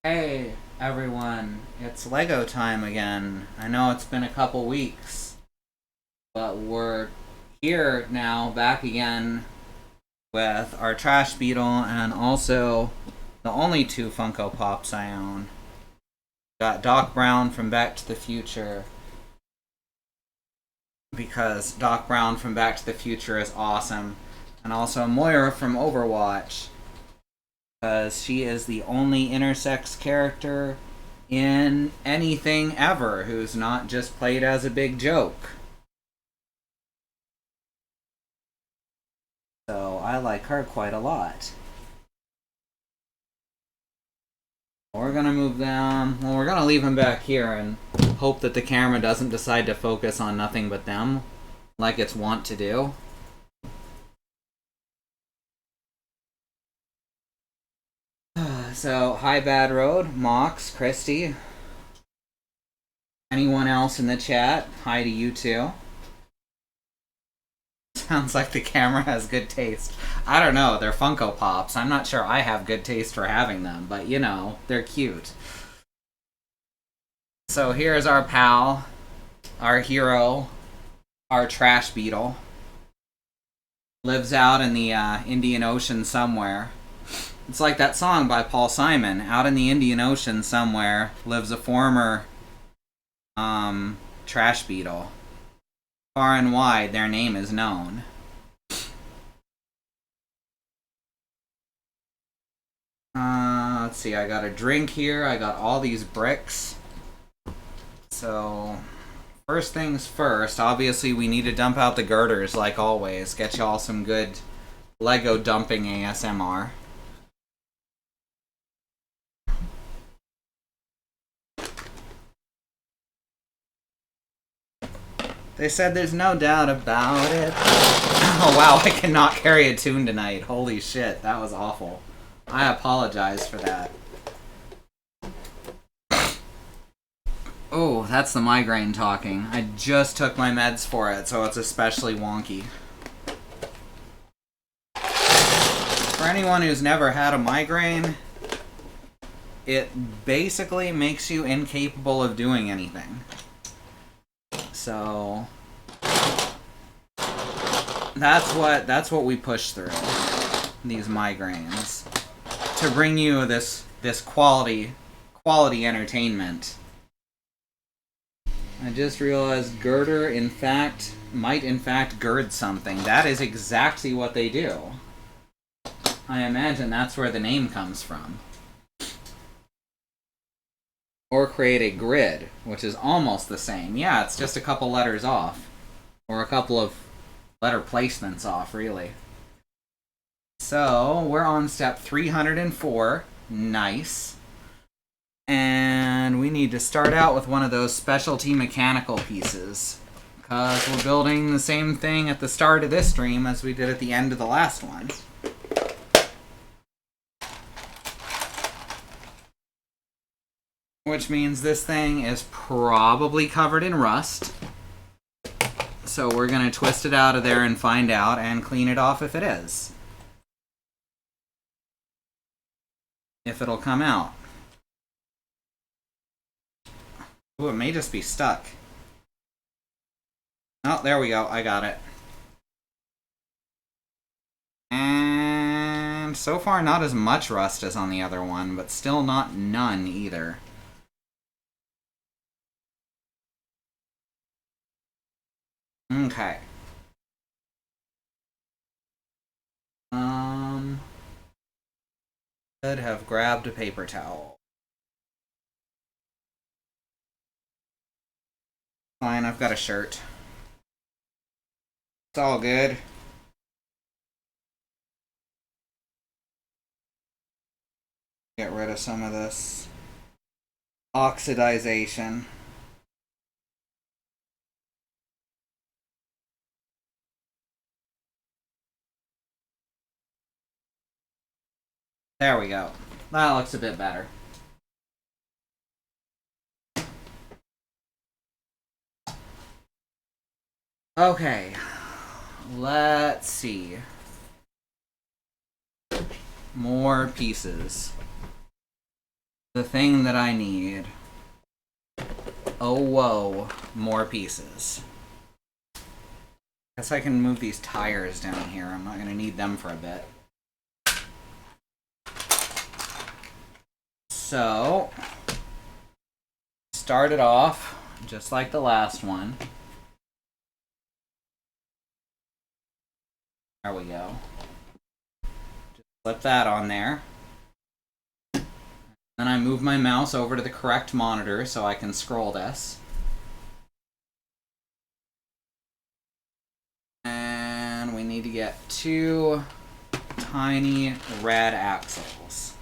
Hey everyone, it's Lego time again. I know it's been a couple weeks, but we're here now, back again with our Trash Beetle and also the only two Funko Pops I own. Got Doc Brown from Back to the Future because Doc Brown from Back to the Future is awesome, and also Moira from Overwatch because she is the only intersex character in anything ever who's not just played as a big joke. So I like her quite a lot. We're gonna move them. Well, we're gonna leave them back here and hope that the camera doesn't decide to focus on nothing but them, like it's wont to do. So, hi Bad Road, Mox, Christy, anyone else in the chat, hi to you too. Sounds like the camera has good taste. I don't know, they're Funko Pops. I'm not sure I have good taste for having them, but you know, they're cute. So here's our pal, our hero, our Trash Beetle. Lives out in the Indian Ocean somewhere. It's like that song by Paul Simon. Out in the Indian Ocean somewhere lives a former Trash Beetle. Far and wide, their name is known. Let's see, I got a drink here. I got all these bricks. So, first things first, obviously we need to dump out the girders like always. Get y'all some good Lego dumping ASMR. They said there's no doubt about it. Oh wow, I cannot carry a tune tonight. Holy shit, that was awful. I apologize for that. Oh, that's the migraine talking. I just took my meds for it, so it's especially wonky. For anyone who's never had a migraine, it basically makes you incapable of doing anything. So that's what we push through, these migraines, to bring you this quality entertainment. I just realized girder might in fact gird something. That is exactly what they do. I imagine that's where the name comes from. Or create a grid, which is almost the same. Yeah, it's just a couple letters off. Or a couple of letter placements off, really. So, we're on step 304. Nice. And we need to start out with one of those specialty mechanical pieces. Because we're building the same thing at the start of this stream as we did at the end of the last one. Which means this thing is probably covered in rust. So we're going to twist it out of there and find out and clean it off if it is. If it'll come out. Ooh, it may just be stuck. Oh, there we go. I got it. And so far not as much rust as on the other one, but still not none either. Okay. Could have grabbed a paper towel. Fine, I've got a shirt. It's all good. Get rid of some of this oxidization. There we go. That looks a bit better. Okay. Let's see. More pieces. the thing that I need. Oh, whoa. More pieces. Guess I can move these tires down here. I'm not going to need them for a bit. So, start it off just like the last one. There we go. Just flip that on there. Then I move my mouse over to the correct monitor so I can scroll this. And we need to get 2 tiny red axles.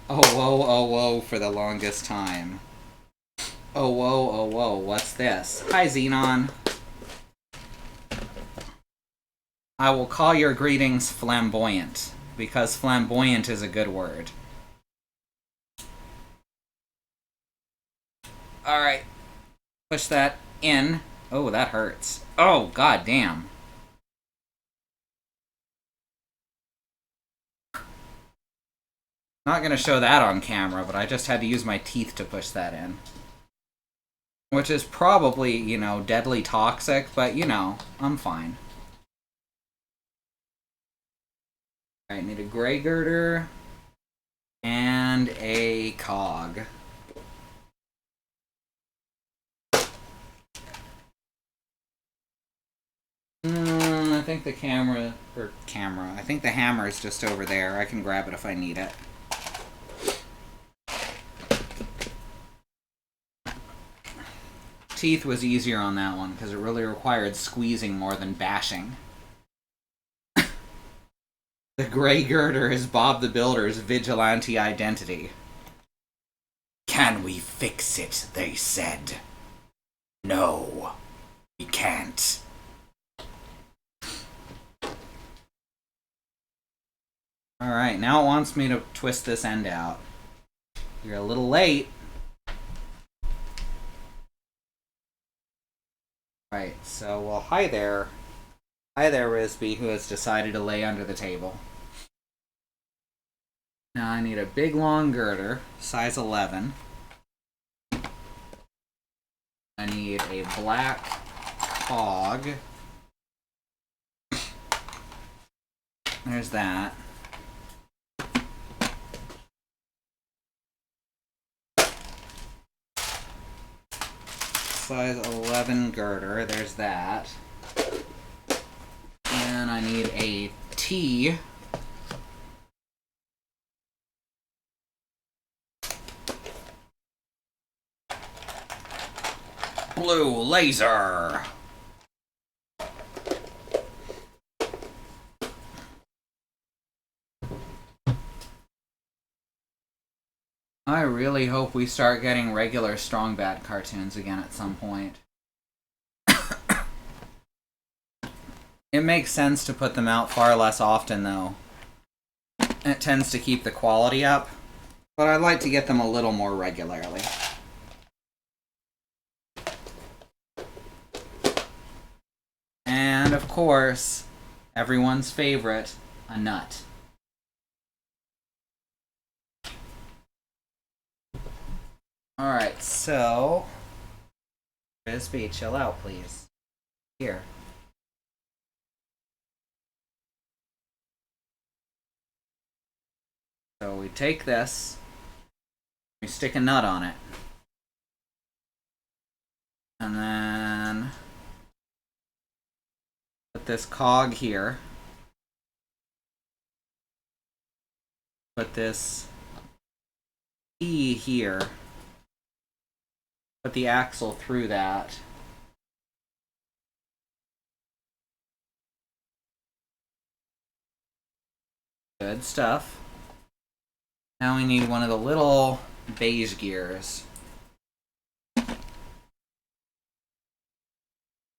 Oh, whoa, oh, whoa, for the longest time. Oh, whoa, oh, whoa, what's this? Hi, Xenon. I will call your greetings flamboyant, because flamboyant is a good word. Alright. Push that in. Oh, that hurts. Oh, god damn. Not gonna show that on camera, but I just had to use my teeth to push that in. Which is probably, you know, deadly toxic, but, you know, I'm fine. Alright, need a gray girder and a cog. I think the I think the hammer is just over there. I can grab it if I need it. Teeth was easier on that one because it really required squeezing more than bashing. The gray girder is Bob the Builder's vigilante identity. Can we fix it, they said. No, we can't. Alright, now it wants me to twist this end out. You're a little late. Right, so, well, hi there. Hi there, Risby, who has decided to lay under the table. Now I need a big long girder, size 11. I need a black cog. There's that. Size 11 girder, there's that. And I need a T. Blue laser! I really hope we start getting regular Strong Bad cartoons again at some point. It makes sense to put them out far less often, though. It tends to keep the quality up, but I'd like to get them a little more regularly. And, of course, everyone's favorite, a nut. Alright, so... Frisbee, chill out, please. Here. So we take this, we stick a nut on it. And then... put this cog here. Put this E here. Put the axle through that. Good stuff. Now we need one of the little beige gears.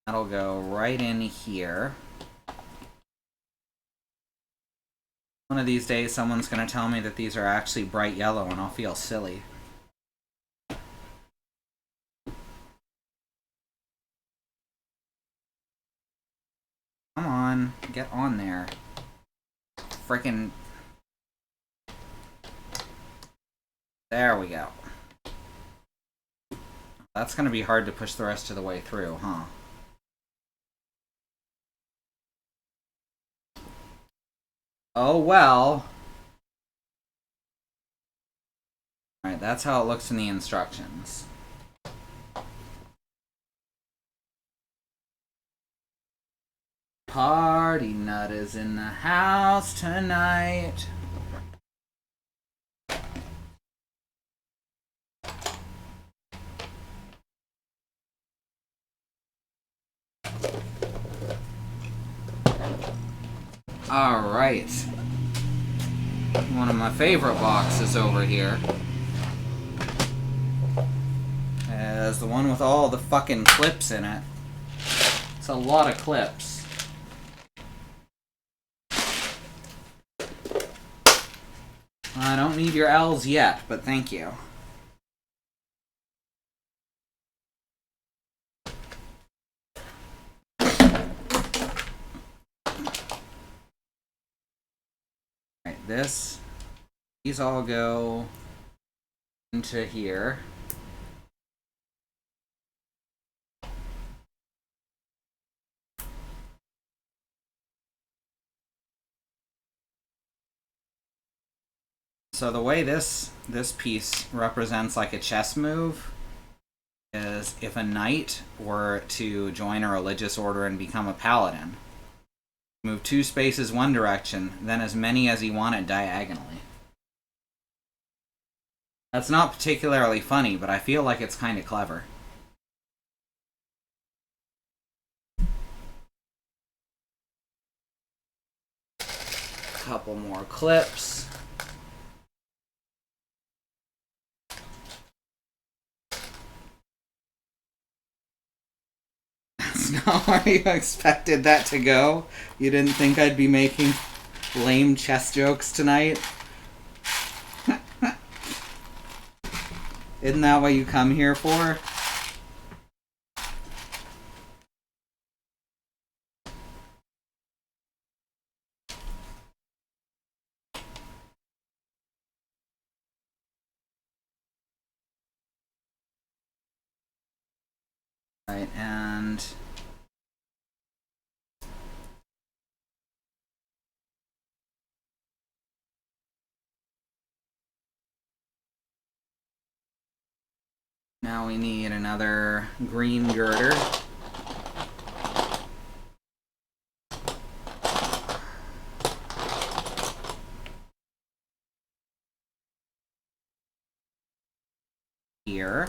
That'll go right in here. One of these days someone's going to tell me that these are actually bright yellow and I'll feel silly. Come on, get on there. Frickin'. There we go. That's going to be hard to push the rest of the way through, huh? Oh well. Alright, that's how it looks in the instructions. Party nut is in the house tonight. Alright. One of my favorite boxes over here is the one with all the fucking clips in it. It's a lot of clips. I don't need your L's yet, but thank you. Alright, these all go into here. So the way this piece represents like a chess move is if a knight were to join a religious order and become a paladin, move 2 spaces one direction, then as many as he wanted diagonally. That's not particularly funny, but I feel like it's kind of clever. Couple more clips. That's not where you expected that to go? You didn't think I'd be making lame chess jokes tonight? Isn't that what you come here for? Right, and now we need another green girder. Here.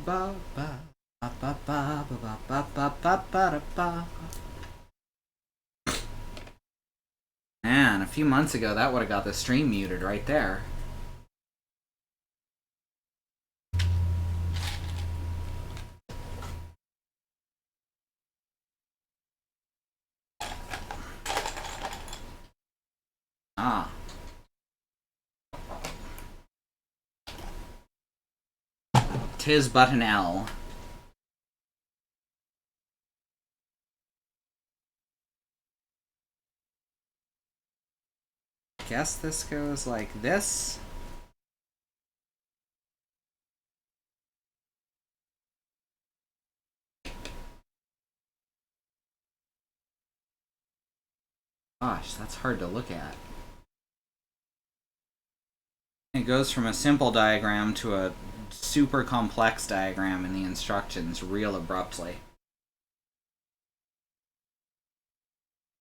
Ba ba ba ba ba ba ba ba ba ba ba. Man, a few months ago that would have got the stream muted right there. Ah. Tis but an L. Guess this goes like this. Gosh, that's hard to look at. It goes from a simple diagram to a super complex diagram in the instructions real abruptly.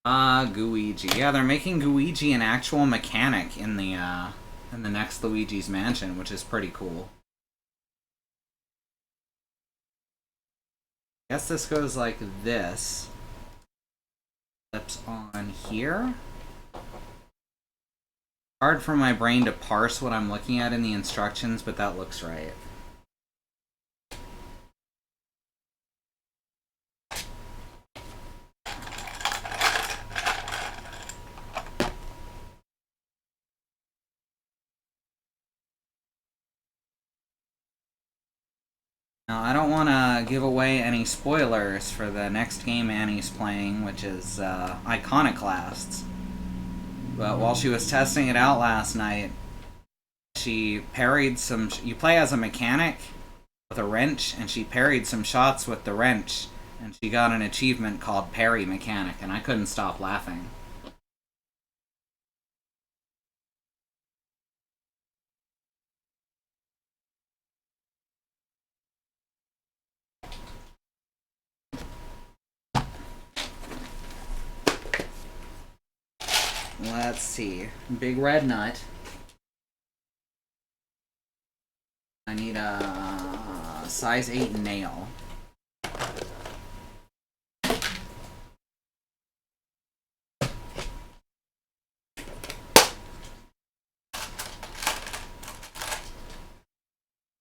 Gooigi. Yeah, they're making Gooigi an actual mechanic in the next Luigi's Mansion, which is pretty cool. I guess this goes like this. Flips on here. Hard for my brain to parse what I'm looking at in the instructions, but that looks right. Now, I don't want to give away any spoilers for the next game Annie's playing, which is Iconoclasts. But while she was testing it out last night, she parried some... You play as a mechanic with a wrench, and she parried some shots with the wrench, and she got an achievement called Parry Mechanic, and I couldn't stop laughing. Let's see. Big red nut. I need a size 8 nail.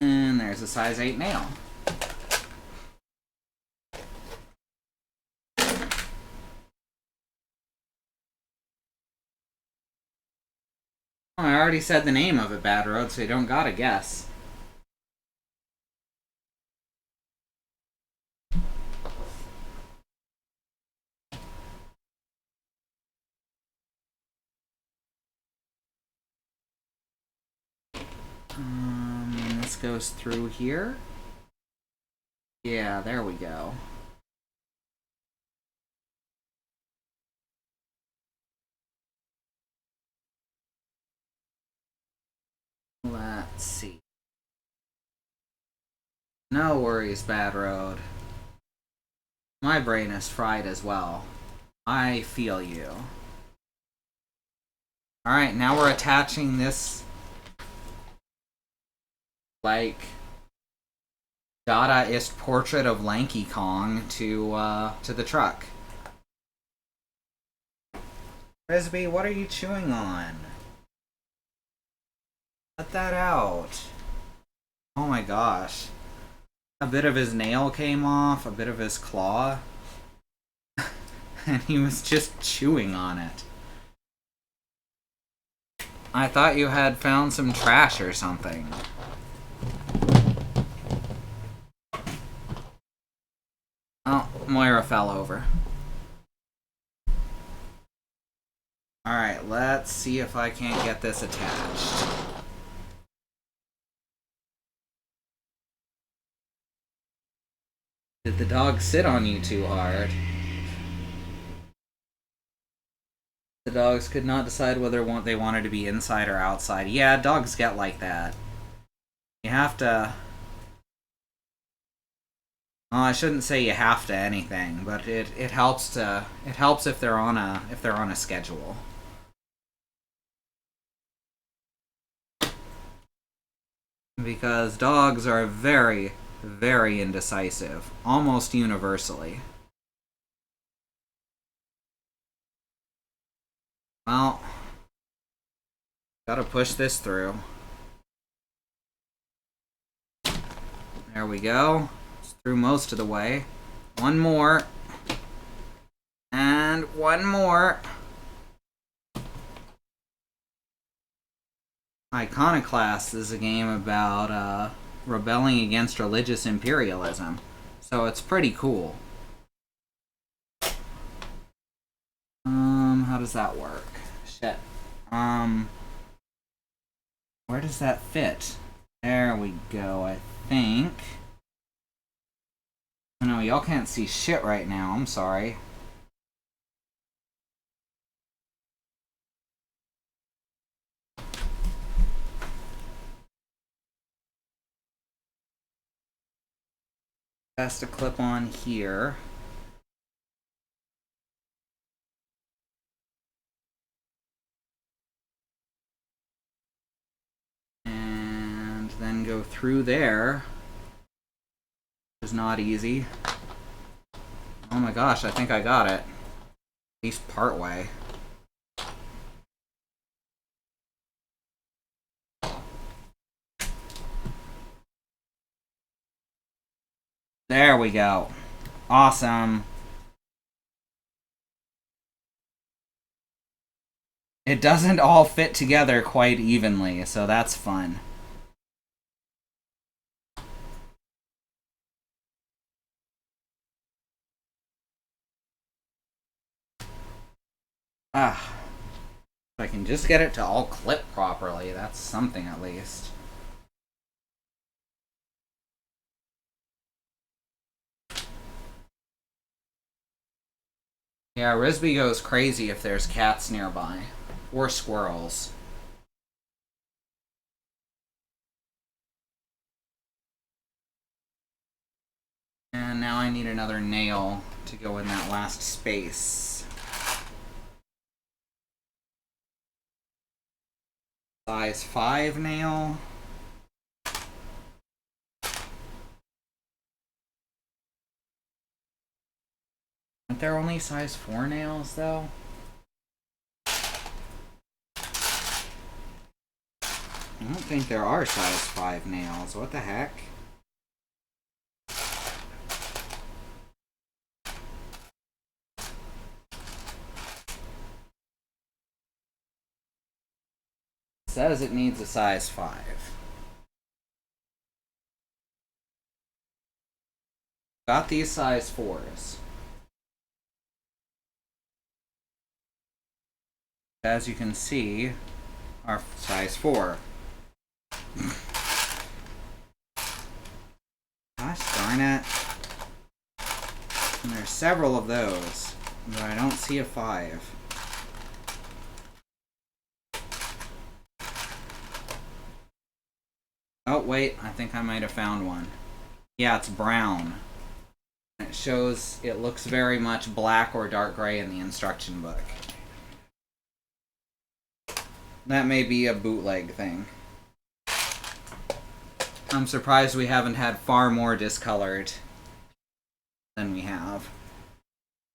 And there's a size 8 nail. I already said the name of it, Bad Road, so you don't gotta guess. This goes through here. Yeah, there we go. Let's see. No worries, Bad Road. My brain is fried as well. I feel you. Alright, now we're attaching this, like, Dadaist portrait of Lanky Kong to the truck. Frisbee, what are you chewing on? Let that out. Oh my gosh. A bit of his nail came off, a bit of his claw. And he was just chewing on it. I thought you had found some trash or something. Oh, Moira fell over. Alright, let's see if I can't get this attached. Did the dog sit on you too hard? The dogs could not decide whether they wanted to be inside or outside. Yeah, dogs get like that. You have to... Well, I shouldn't say you have to anything, but it helps to... It helps if they're on a schedule. Because dogs are very, very indecisive, almost universally. Well, gotta push this through. There we go. It's through most of the way. One more. And one more. Iconoclast is a game about rebelling against religious imperialism. So it's pretty cool. How does that work? Shit. Where does that fit? There we go, I think. Oh, no, y'all can't see shit right now. I'm sorry. Has to clip on here. And then go through there. Which is not easy. Oh my gosh, I think I got it. At least part way. There we go. Awesome. It doesn't all fit together quite evenly, so that's fun. Ah. If I can just get it to all clip properly, that's something at least. Yeah, Risby goes crazy if there's cats nearby. Or squirrels. And now I need another nail to go in that last space. Size 5 nail. Aren't there only size 4 nails, though? I don't think there are size 5 nails. What the heck? It says it needs a size 5. Got these size 4s. As you can see, are size 4. Gosh darn it. And there's several of those, but I don't see a 5. Oh, wait, I think I might have found one. Yeah, it's brown. It shows it looks very much black or dark gray in the instruction book. That may be a bootleg thing. I'm surprised we haven't had far more discolored than we have.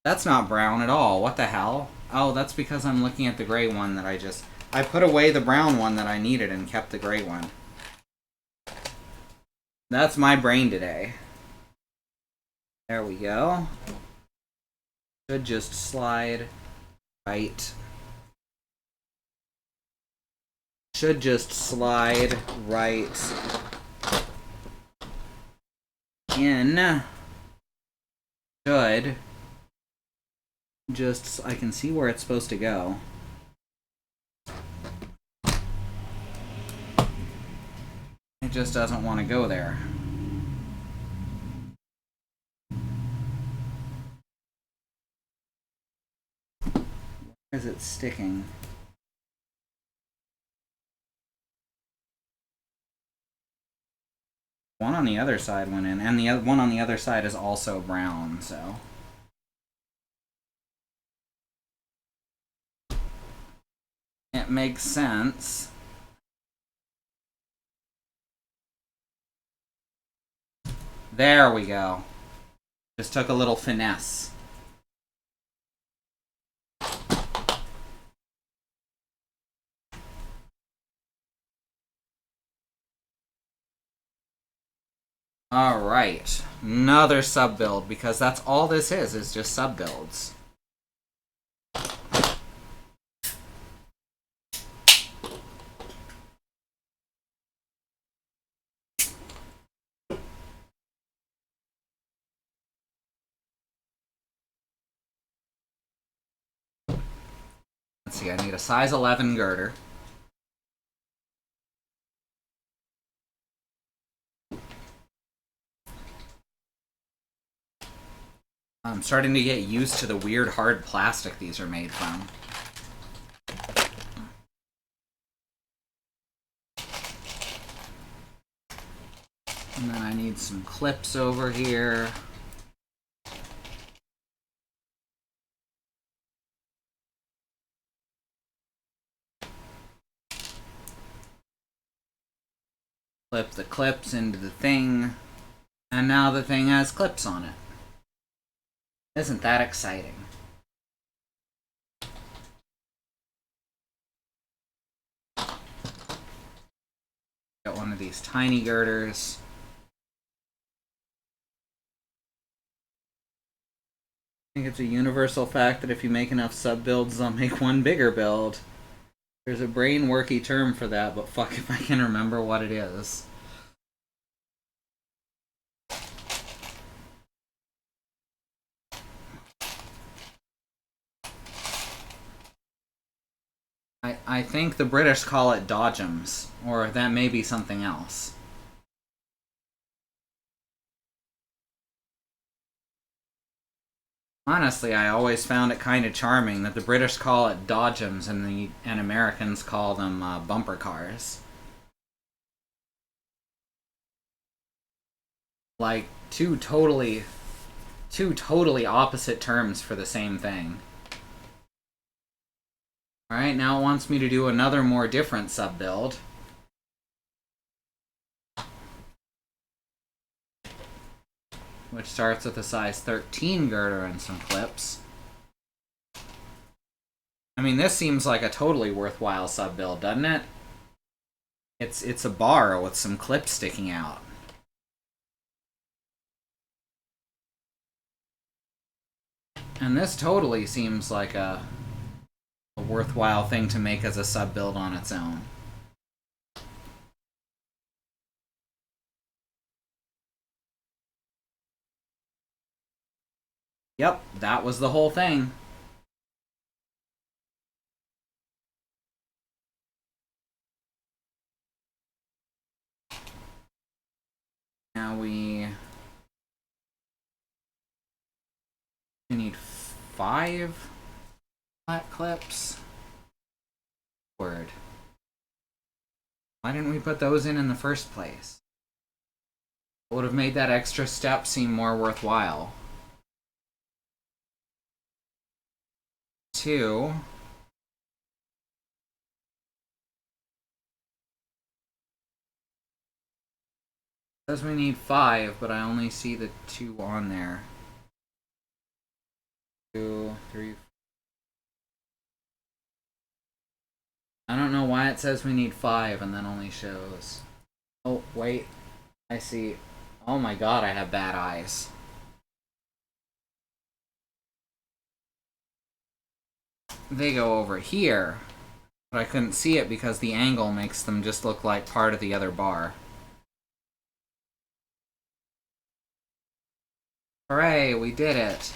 That's not brown at all. What the hell? Oh, that's because I'm looking at the gray one that I put away the brown one that I needed and kept the gray one. That's my brain today. There we go. Should just slide right. Should just slide right in. Should just, I can see where it's supposed to go. It just doesn't want to go there. Where is it sticking? One on the other side went in, and the one on the other side is also brown, so. It makes sense. There we go. Just took a little finesse. Alright, another sub build, because that's all this is just sub builds. Let's see, I need a size 11 girder. I'm starting to get used to the weird hard plastic these are made from. And then I need some clips over here. Clip the clips into the thing. And now the thing has clips on it. Isn't that exciting? Got one of these tiny girders. I think it's a universal fact that if you make enough sub builds, they'll make one bigger build. There's a brain-worky term for that, but fuck if I can remember what it is. I think the British call it dodgems, or that may be something else. Honestly, I always found it kind of charming that the British call it dodgems and Americans call them bumper cars. Like two totally opposite terms for the same thing. Alright, now it wants me to do another more different sub-build. Which starts with a size 13 girder and some clips. I mean, this seems like a totally worthwhile sub-build, doesn't it? It's a bar with some clips sticking out. And this totally seems like a worthwhile thing to make as a sub-build on its own. Yep, that was the whole thing. Now we need 5 flat clips. Word. Why didn't we put those in the first place? It would have made that extra step seem more worthwhile. 2. Says we need 5, but I only see the 2 on there. 2, 3. I don't know why it says we need 5 and then only shows. Oh, wait. I see. Oh my god, I have bad eyes. They go over here, but I couldn't see it because the angle makes them just look like part of the other bar. Hooray, we did it.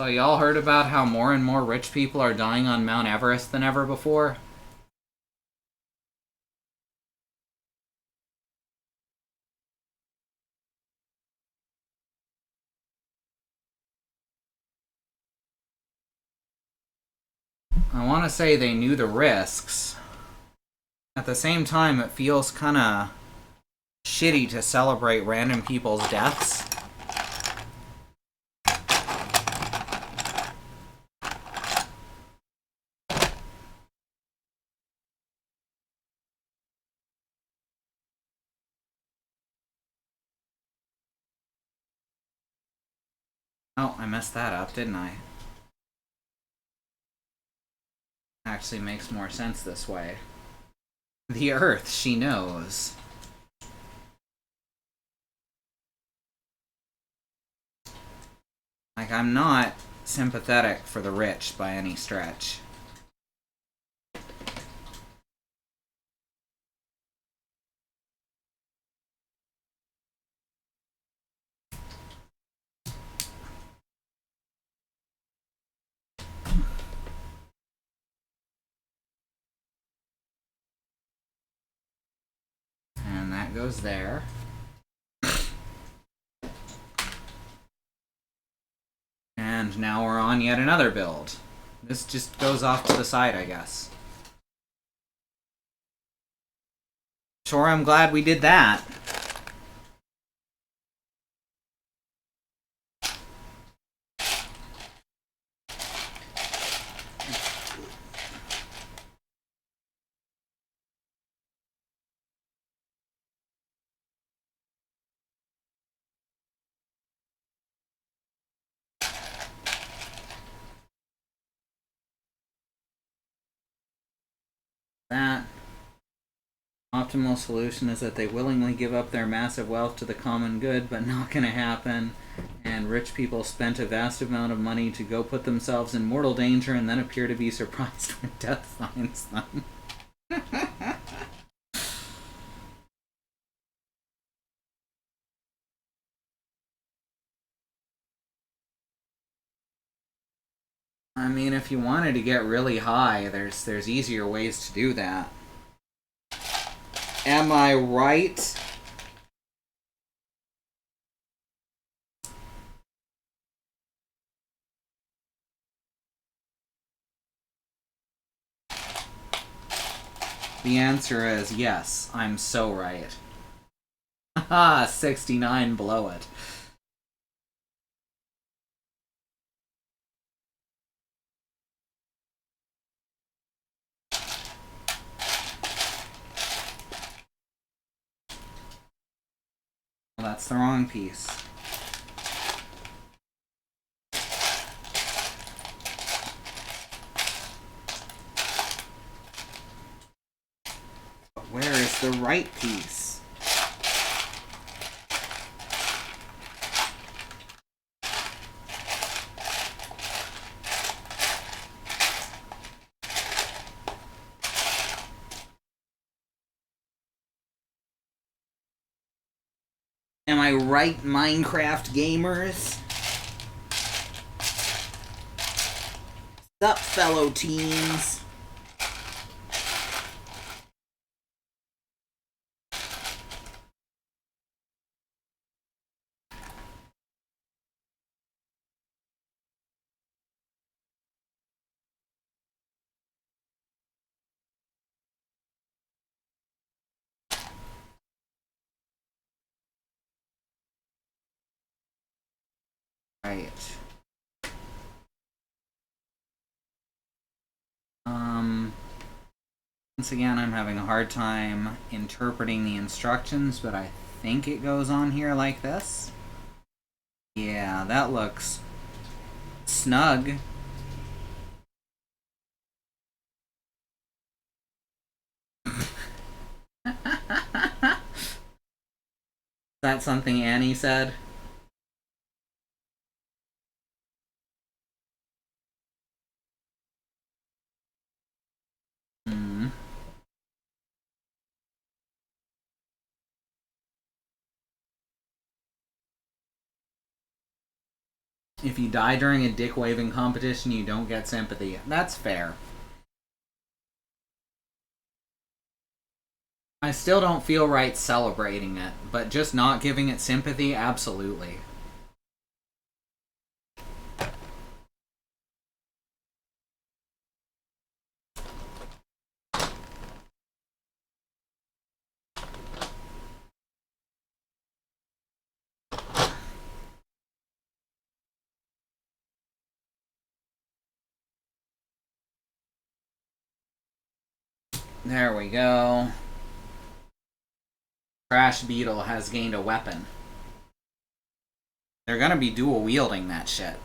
So y'all heard about how more and more rich people are dying on Mount Everest than ever before? I want to say they knew the risks. At the same time, it feels kind of shitty to celebrate random people's deaths. Oh, I messed that up, didn't I? Actually makes more sense this way. The Earth, she knows. Like, I'm not sympathetic for the rich by any stretch. And that goes there. And now we're on yet another build. This just goes off to the side, I guess. Sure, I'm glad we did that. That optimal solution is that they willingly give up their massive wealth to the common good, but not gonna happen. And rich people spent a vast amount of money to go put themselves in mortal danger and then appear to be surprised when death finds them. I mean, if you wanted to get really high, there's easier ways to do that. Am I right? The answer is yes, I'm so right. Haha, 69 below it. Well, that's the wrong piece. But where is the right piece? Am I right, Minecraft gamers? Sup, fellow teens? Right. Once again, I'm having a hard time interpreting the instructions, but I think it goes on here like this. Yeah, that looks snug. That's something Annie said. If you die during a dick-waving competition, you don't get sympathy. That's fair. I still don't feel right celebrating it, but just not giving it sympathy, absolutely. There we go. Trash Beetle has gained a weapon. They're gonna be dual wielding that shit.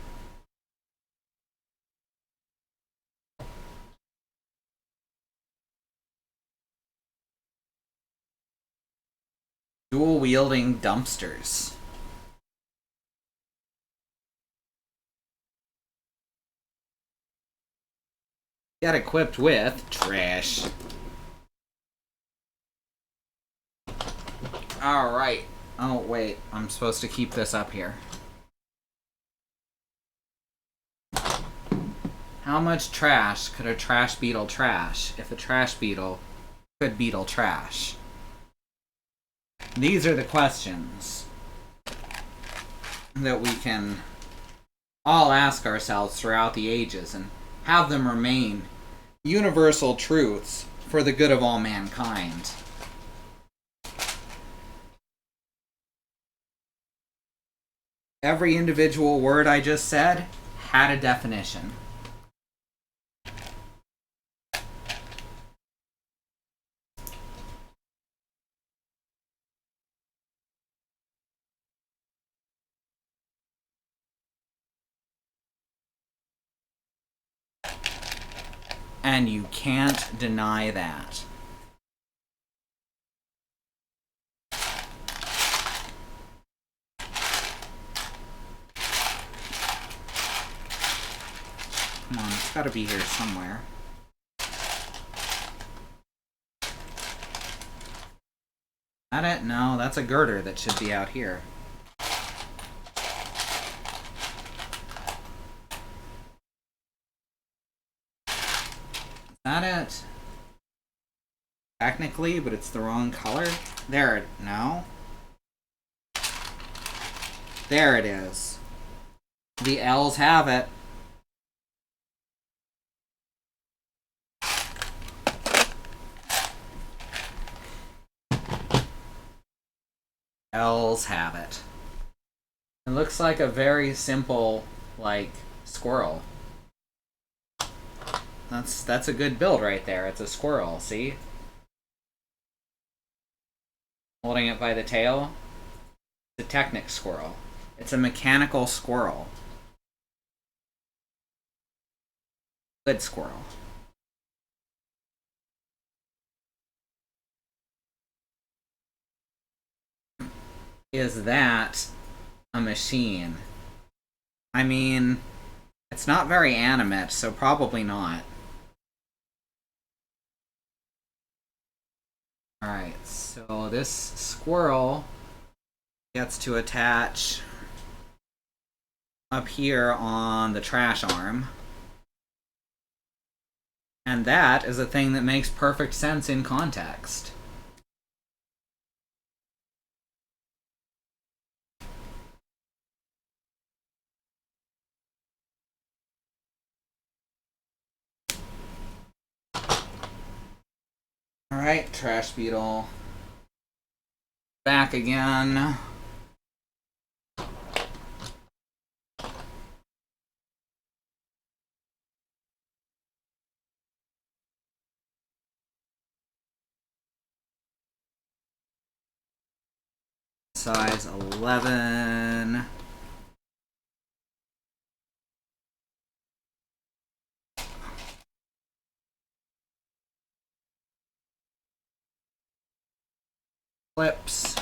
Dual wielding dumpsters. Get equipped with trash. Alright. Oh, wait. I'm supposed to keep this up here. How much trash could a trash beetle trash if a trash beetle could beetle trash? These are the questions that we can all ask ourselves throughout the ages and have them remain universal truths for the good of all mankind. Every individual word I just said had a definition. And you can't deny that. Come on, it's gotta be here somewhere. That it? No, that's a girder that should be out here. that it? Technically, but it's the wrong color. There, no. There it is. The L's have it. L's have it. It looks like a very simple, like, squirrel. That's a good build right there. It's a squirrel, see? Holding it by the tail. It's a Technic squirrel. It's a mechanical squirrel. Good squirrel. Is that a machine? I mean, it's not very animate, so probably not. Alright, so this squirrel gets to attach up here on the trash arm. And that is a thing that makes perfect sense in context. Alright, Trash Beetle. Back again. Size 11. Clips.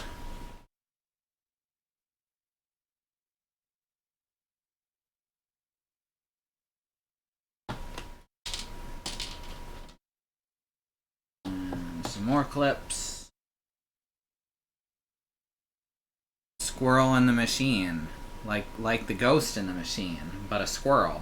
And some more clips. Squirrel in the machine. Like the ghost in the machine, but a squirrel.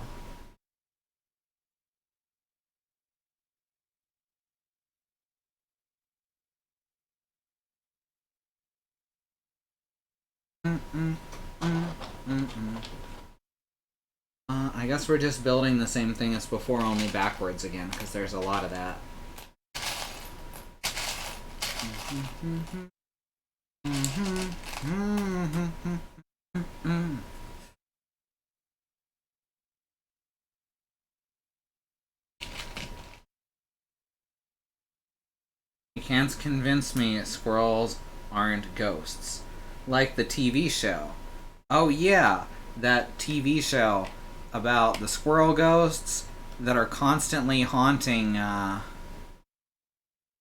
I guess we're just building the same thing as before, only backwards again, because there's a lot of that. You can't convince me squirrels aren't ghosts. Like the TV show. Oh yeah, that TV show about the squirrel ghosts that are constantly haunting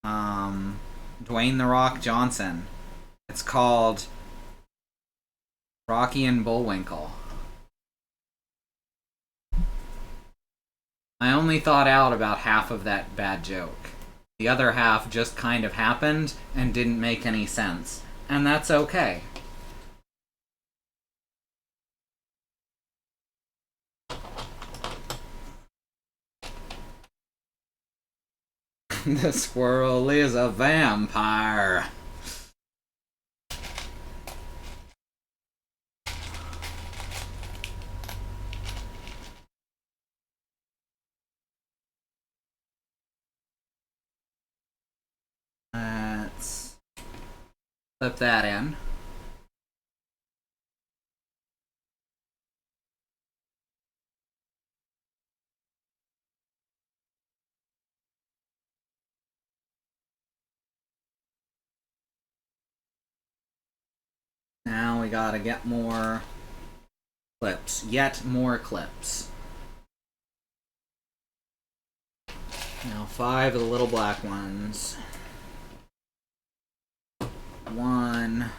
Dwayne "The Rock" Johnson. It's called Rocky and Bullwinkle. I only thought out about half of that bad joke. The other half just kind of happened and didn't make any sense. And that's okay. The squirrel is a vampire. Let's flip that in. Now we gotta get more clips. Yet more clips. Now 5 of the little black ones. 1.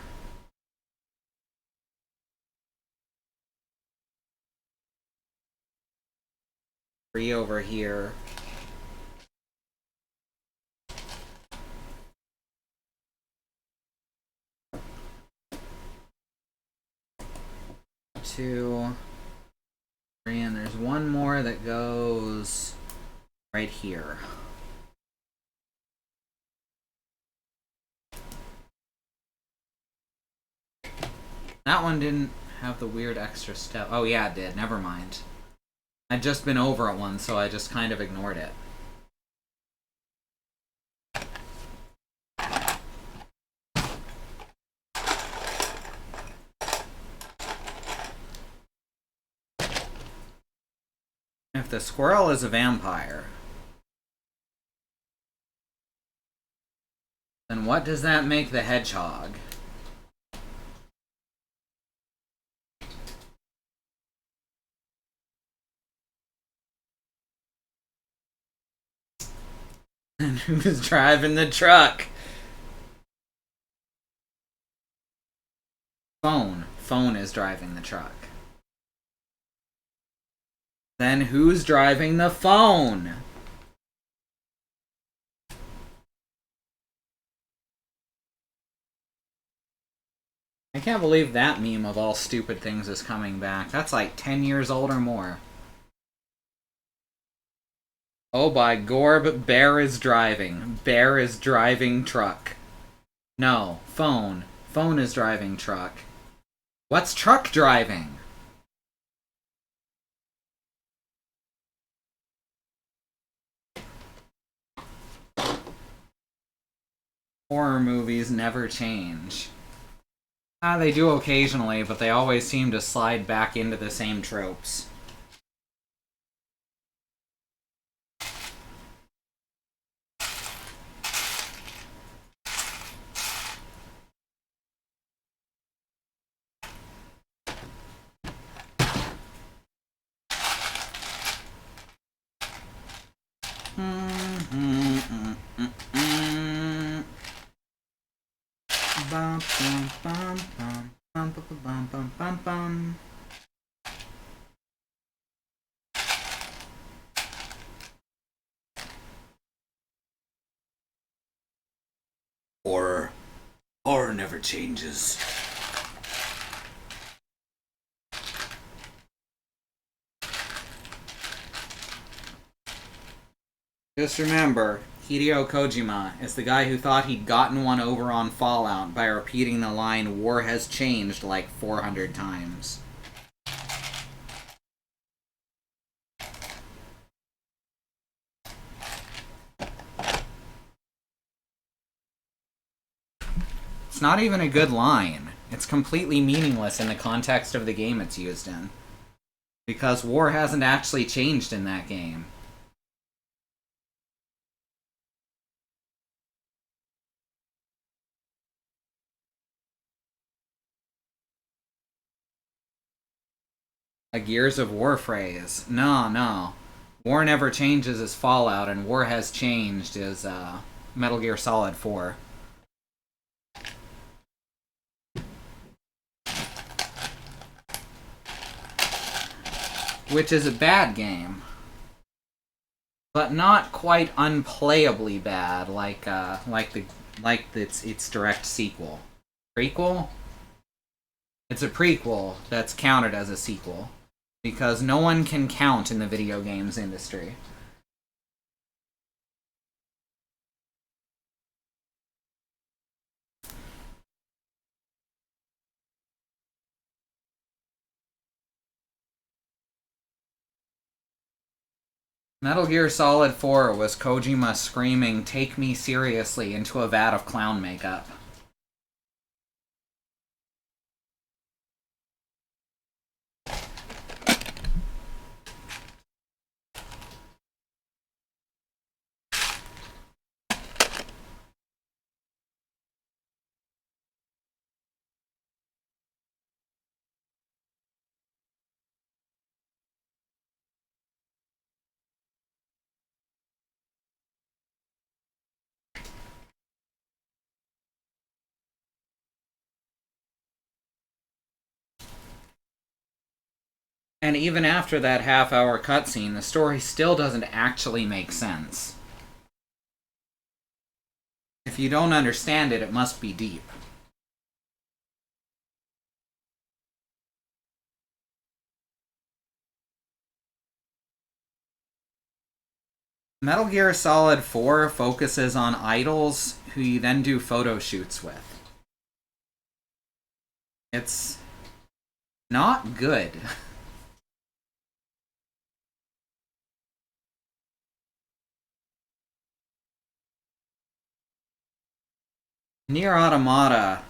Three over here. Two, 3, and there's one more that goes right here. That one didn't have the weird extra step. Oh yeah, it did. Never mind. I'd just been over at one, so I just kind of ignored it. If the squirrel is a vampire, then what does that make the hedgehog? And who's driving the truck? Phone. Phone is driving the truck. Then who's driving the phone? I can't believe that meme of all stupid things is coming back. That's like 10 years old or more. Oh, by Gorb, bear is driving. Bear is driving truck. No, phone. Phone is driving truck. What's truck driving? Horror movies never change. They do occasionally, but they always seem to slide back into the same tropes. Bum, bum, bum, bum, bum, bum, bum, bum, bum. Horror. Horror never changes. Just remember, Hideo Kojima is the guy who thought he'd gotten one over on Fallout by repeating the line, "War has changed," like 400 times. It's not even a good line. It's completely meaningless in the context of the game it's used in. Because war hasn't actually changed in that game. A Gears of War phrase. No. War never changes is Fallout, and war has changed is Metal Gear Solid 4. Which is a bad game. But not quite unplayably bad like its direct sequel. Prequel? It's a prequel that's counted as a sequel. Because no one can count in the video games industry. Metal Gear Solid 4 was Kojima screaming, "Take me seriously," into a vat of clown makeup. And even after that half-hour cutscene, the story still doesn't actually make sense. If you don't understand it, it must be deep. Metal Gear Solid 4 focuses on idols who you then do photo shoots with. It's Not good. Nier Automata.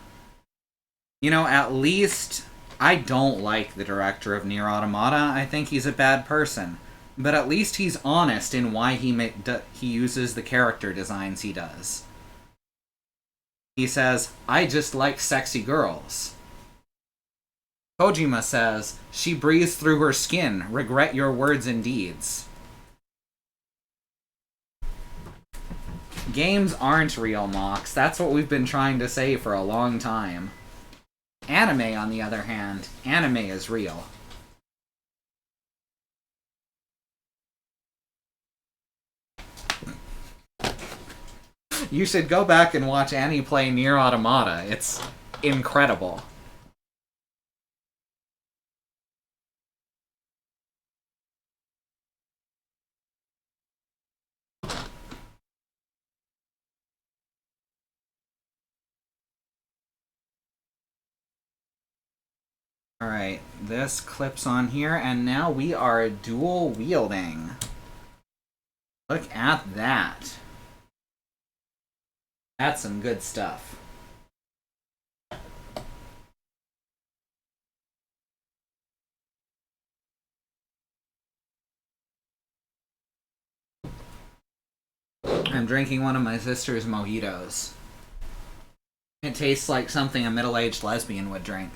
You know, at least I don't like the director of Nier Automata. I think he's a bad person. But at least he's honest in why he uses the character designs he does. He says, I just like sexy girls. Kojima says, she breathes through her skin. Regret your words and deeds. Games aren't real, Mox. That's what we've been trying to say for a long time. Anime, on the other hand, anime is real. You should go back and watch Annie play Nier Automata. It's incredible. Alright, this clips on here, and now we are dual wielding. Look at that. That's some good stuff. I'm drinking one of my sister's mojitos. It tastes like something a middle-aged lesbian would drink.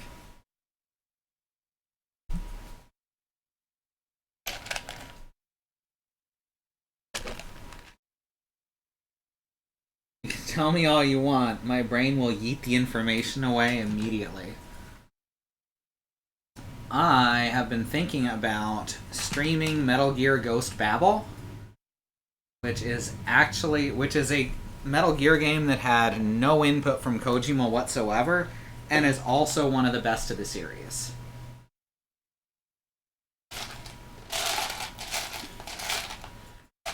Tell me all you want. My brain will yeet the information away immediately. I have been thinking about streaming Metal Gear Ghost Babel, which is a Metal Gear game that had no input from Kojima whatsoever, and is also one of the best of the series.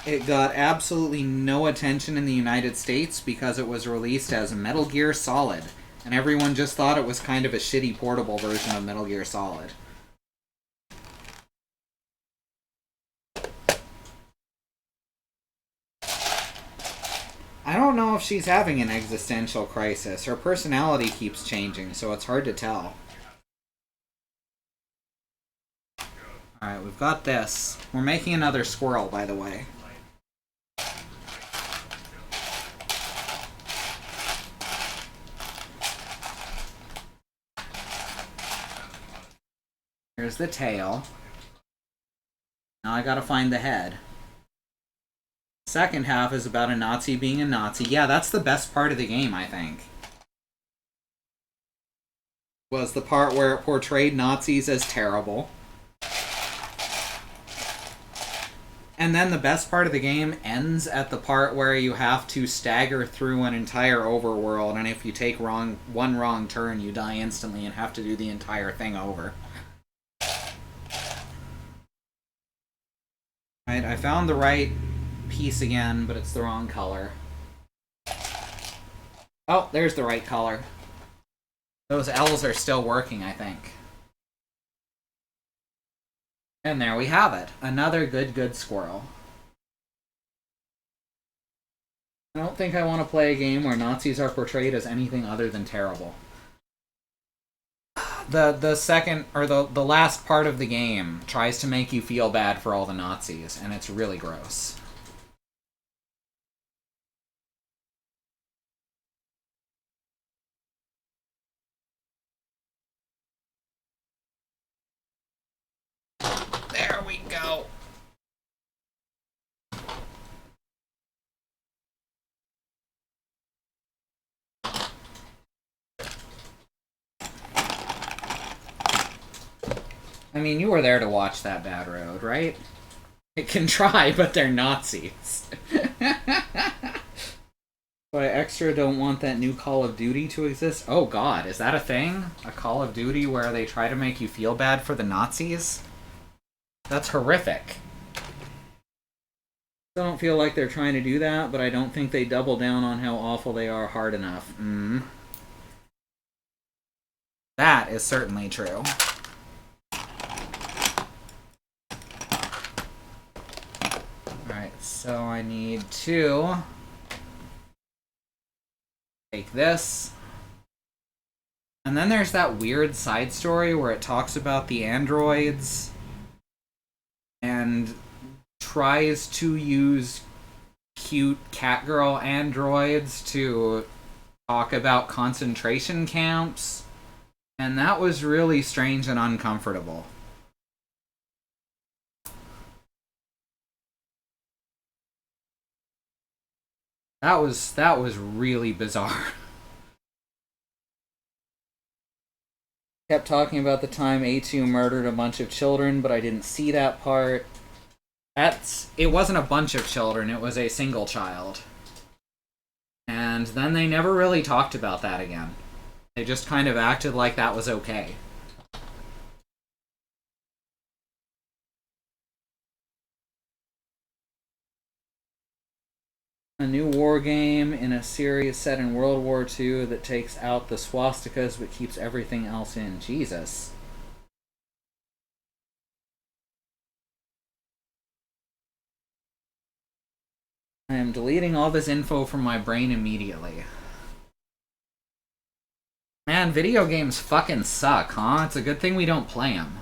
It got absolutely no attention in the United States because it was released as Metal Gear Solid, and everyone just thought it was kind of a shitty portable version of Metal Gear Solid. I don't know if she's having an existential crisis. Her personality keeps changing, so it's hard to tell. Alright, we've got this. We're making another squirrel, by the way. Here's the tail. Now I gotta find the head. Second half is about a Nazi being a Nazi. Yeah, that's the best part of the game, I think. Was the part where it portrayed Nazis as terrible. And then the best part of the game ends at the part where you have to stagger through an entire overworld, and if you take one wrong turn, you die instantly and have to do the entire thing over. Right, I found the right piece again, but it's the wrong color. Oh, there's the right color. Those L's are still working, I think. And there we have it. Another good squirrel. I don't think I want to play a game where Nazis are portrayed as anything other than terrible. The second, or the last part of the game tries to make you feel bad for all the Nazis, and it's really gross. There we go. I mean, you were there to watch that bad road, right? It can try, but they're Nazis. So I extra don't want that new Call of Duty to exist. Oh god, is that a thing? A Call of Duty where they try to make you feel bad for the Nazis? That's horrific. I don't feel like they're trying to do that, but I don't think they double down on how awful they are hard enough. That is certainly true. So I need to take this. And then there's that weird side story where it talks about the androids and tries to use cute catgirl androids to talk about concentration camps. And that was really strange and uncomfortable. That was really bizarre. Kept talking about the time A2 murdered a bunch of children, but I didn't see that part. It wasn't a bunch of children, it was a single child. And then they never really talked about that again. They just kind of acted like that was okay. A new war game in a series set in World War II that takes out the swastikas but keeps everything else in. Jesus. I am deleting all this info from my brain immediately. Man, video games fucking suck, huh? It's a good thing we don't play them.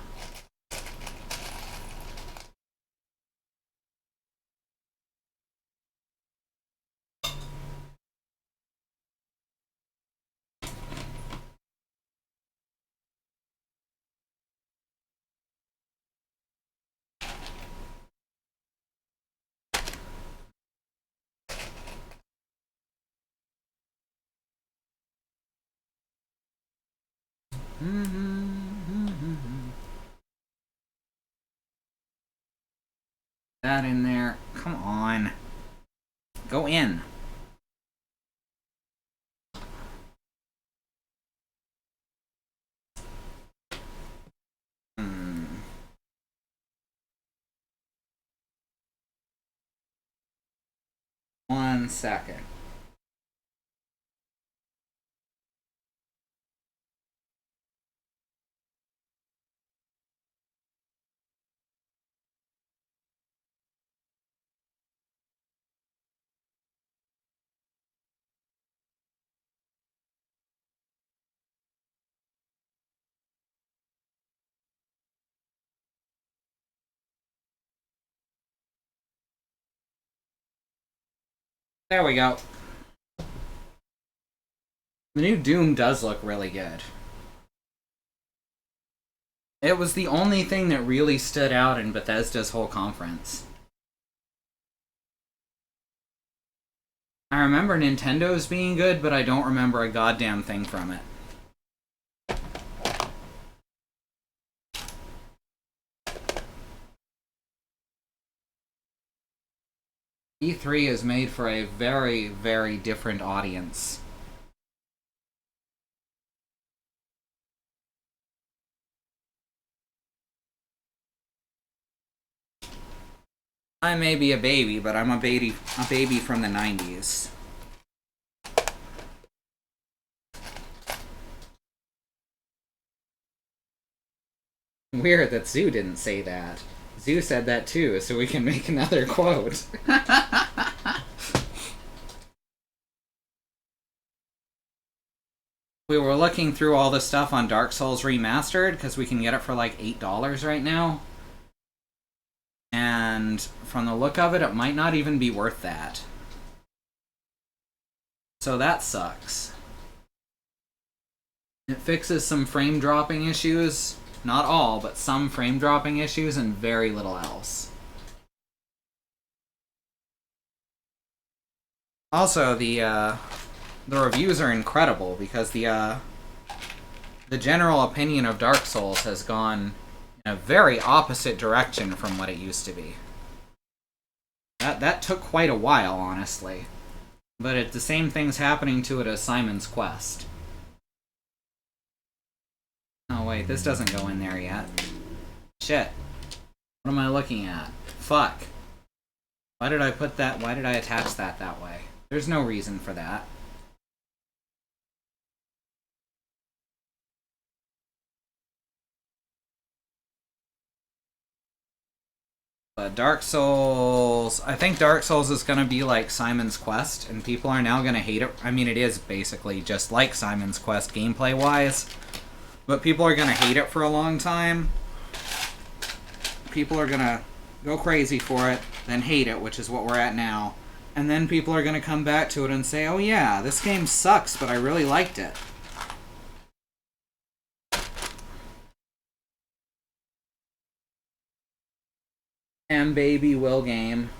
That in there. Come on. Go in. One second. There we go. The new Doom does look really good. It was the only thing that really stood out in Bethesda's whole conference. I remember Nintendo's being good, but I don't remember a goddamn thing from it. E3 is made for a very, very different audience. I may be a baby, but I'm a baby from the 90s. Weird that Zoo didn't say that. Zoo said that too, so we can make another quote. We were looking through all the stuff on Dark Souls Remastered, because we can get it for like $8 right now. And from the look of it, it might not even be worth that. So that sucks. It fixes some frame dropping issues. Not all, but some frame dropping issues and very little else. Also, the reviews are incredible because the general opinion of Dark Souls has gone in a very opposite direction from what it used to be. That took quite a while, honestly. But it's the same things happening to it as Simon's Quest. Oh wait, this doesn't go in there yet. Shit. What am I looking at? Fuck. Why did I put that? Why did I attach that way? There's no reason for that. But Dark Souls, I think Dark Souls is going to be like Simon's Quest, and people are now going to hate it. I mean, it is basically just like Simon's Quest gameplay-wise, but people are going to hate it for a long time. People are going to go crazy for it, then hate it, which is what we're at now. And then people are going to come back to it and say, oh yeah, this game sucks, but I really liked it. And baby will game.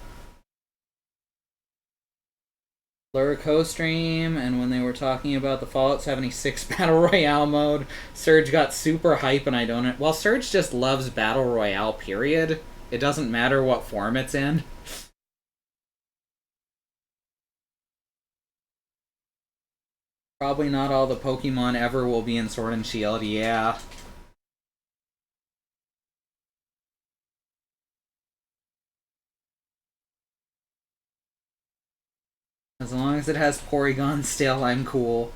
Lurico stream, and when they were talking about the Fallout 76 Battle Royale mode, Surge got super hype, and I don't... Well, Surge just loves Battle Royale, period. It doesn't matter what form it's in. Probably not all the Pokemon ever will be in Sword and Shield, yeah. As long as it has Porygon still, I'm cool.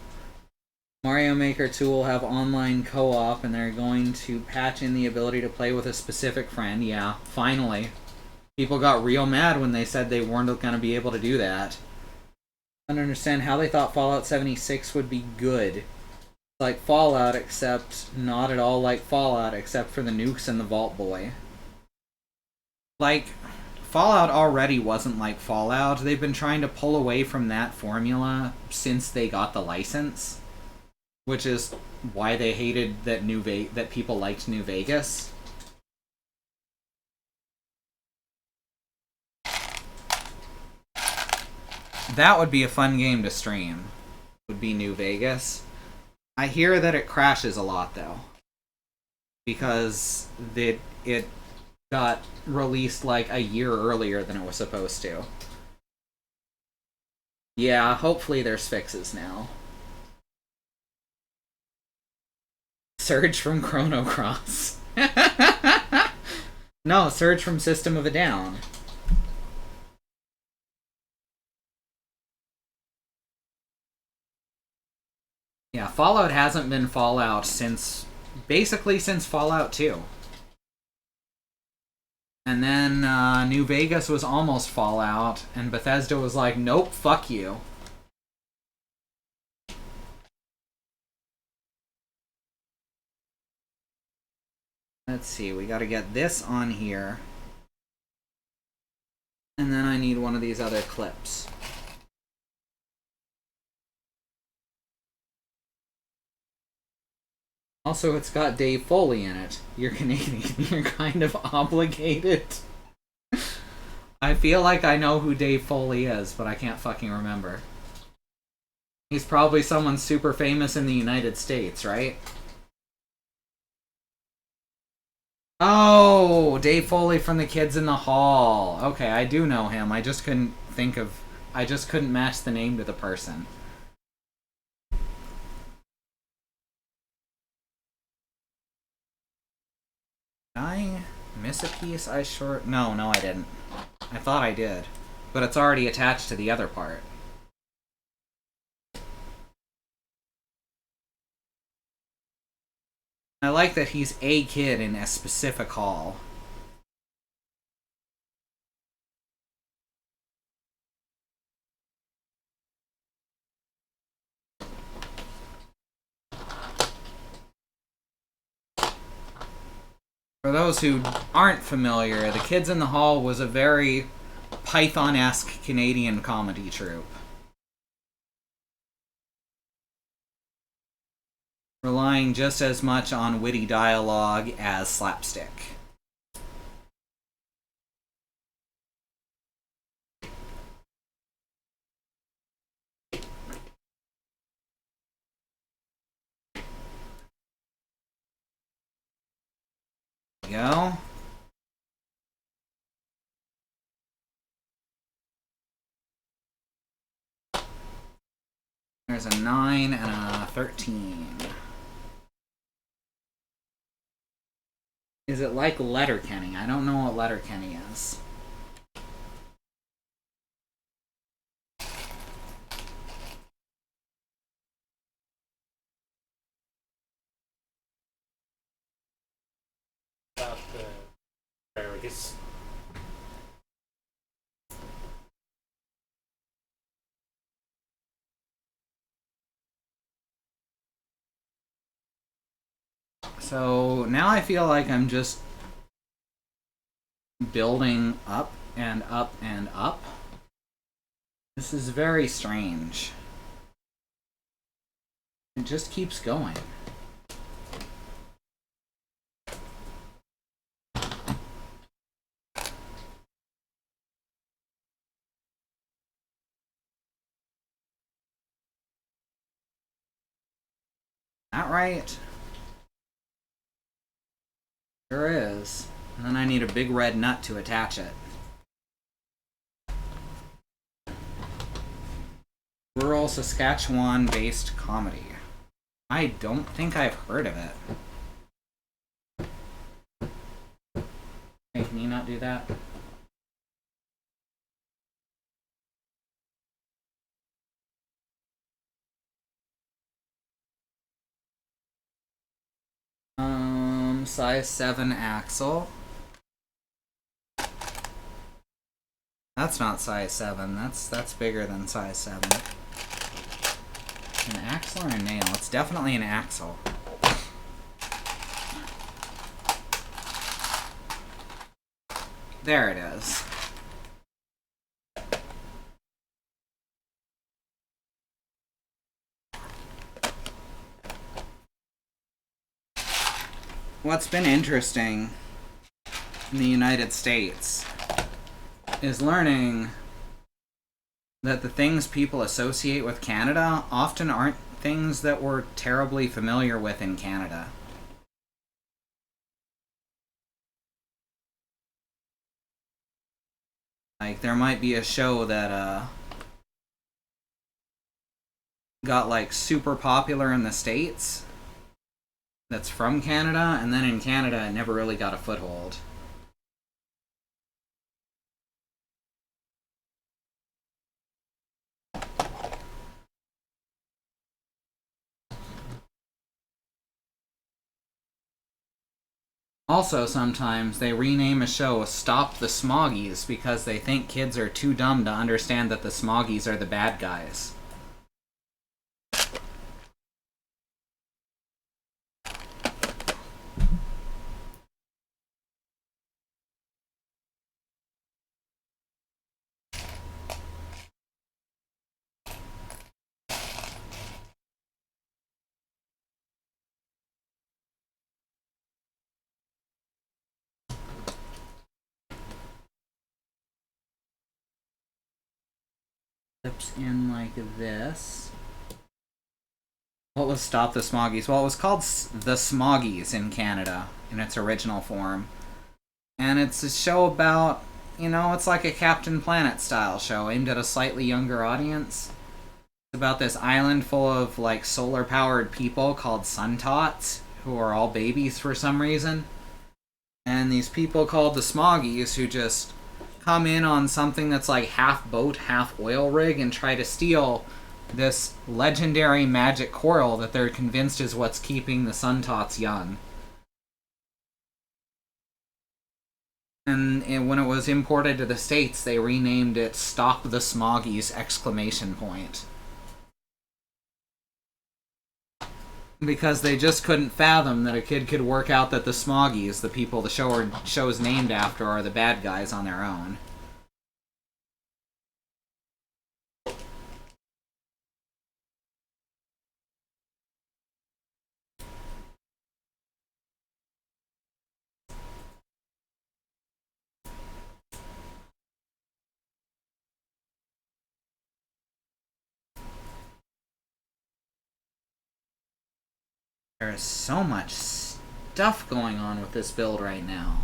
Mario Maker 2 will have online co-op, and they're going to patch in the ability to play with a specific friend. Yeah, finally. People got real mad when they said they weren't going to be able to do that. I don't understand how they thought Fallout 76 would be good. Like Fallout, except not at all like Fallout, except for the nukes and the Vault Boy. Like, Fallout already wasn't like Fallout. They've been trying to pull away from that formula since they got the license, which is why they hated that that people liked New Vegas. That would be a fun game to stream. Would be New Vegas. I hear that it crashes a lot though, because it got released like a year earlier than it was supposed to. Yeah, hopefully there's fixes now. Surge from Chrono Cross. No, Surge from System of a Down. Yeah, Fallout hasn't been Fallout basically since Fallout 2. And then New Vegas was almost Fallout, and Bethesda was like, nope, fuck you. Let's see, we gotta get this on here. And then I need one of these other clips. Also, it's got Dave Foley in it. You're Canadian. You're kind of obligated. I feel like I know who Dave Foley is, but I can't fucking remember. He's probably someone super famous in the United States, right? Oh, Dave Foley from The Kids in the Hall. Okay, I do know him. I just couldn't match the name to the person. Did I miss a piece? No, I didn't. I thought I did. But it's already attached to the other part. I like that he's a kid in a specific hall. For those who aren't familiar, The Kids in the Hall was a very Python-esque Canadian comedy troupe. Relying just as much on witty dialogue as slapstick. There we go. There's a 9 and a 13. Is it like Letterkenny? I don't know what Letterkenny is. About the, I guess, So now I feel like I'm just building up and up and up. This is very strange. It just keeps going. That right? Sure is. And then I need a big red nut to attach it. Rural Saskatchewan-based comedy. I don't think I've heard of it. Hey, can you not do that? Size 7 axle. That's not size 7. That's bigger than size 7. An axle or a nail? It's definitely an axle. There it is. What's been interesting in the United States is learning that the things people associate with Canada often aren't things that we're terribly familiar with in Canada. Like, there might be a show that got like super popular in the States that's from Canada, and then in Canada it never really got a foothold. Also, sometimes they rename a show Stop the Smoggies because they think kids are too dumb to understand that the Smoggies are the bad guys. Clips in like this. What was Stop the Smoggies? Well, it was called The Smoggies in Canada in its original form. And it's a show about, you know, it's like a Captain Planet style show aimed at a slightly younger audience. It's about this island full of like solar powered people called Suntots who are all babies for some reason. And these people called the Smoggies who just come in on something that's like half boat, half oil rig and try to steal this legendary magic coral that they're convinced is what's keeping the Suntots young. And when it was imported to the States, they renamed it Stop the Smoggies! Exclamation point. Because they just couldn't fathom that a kid could work out that the Smoggies, the people the show's named after, are the bad guys on their own. There is so much stuff going on with this build right now.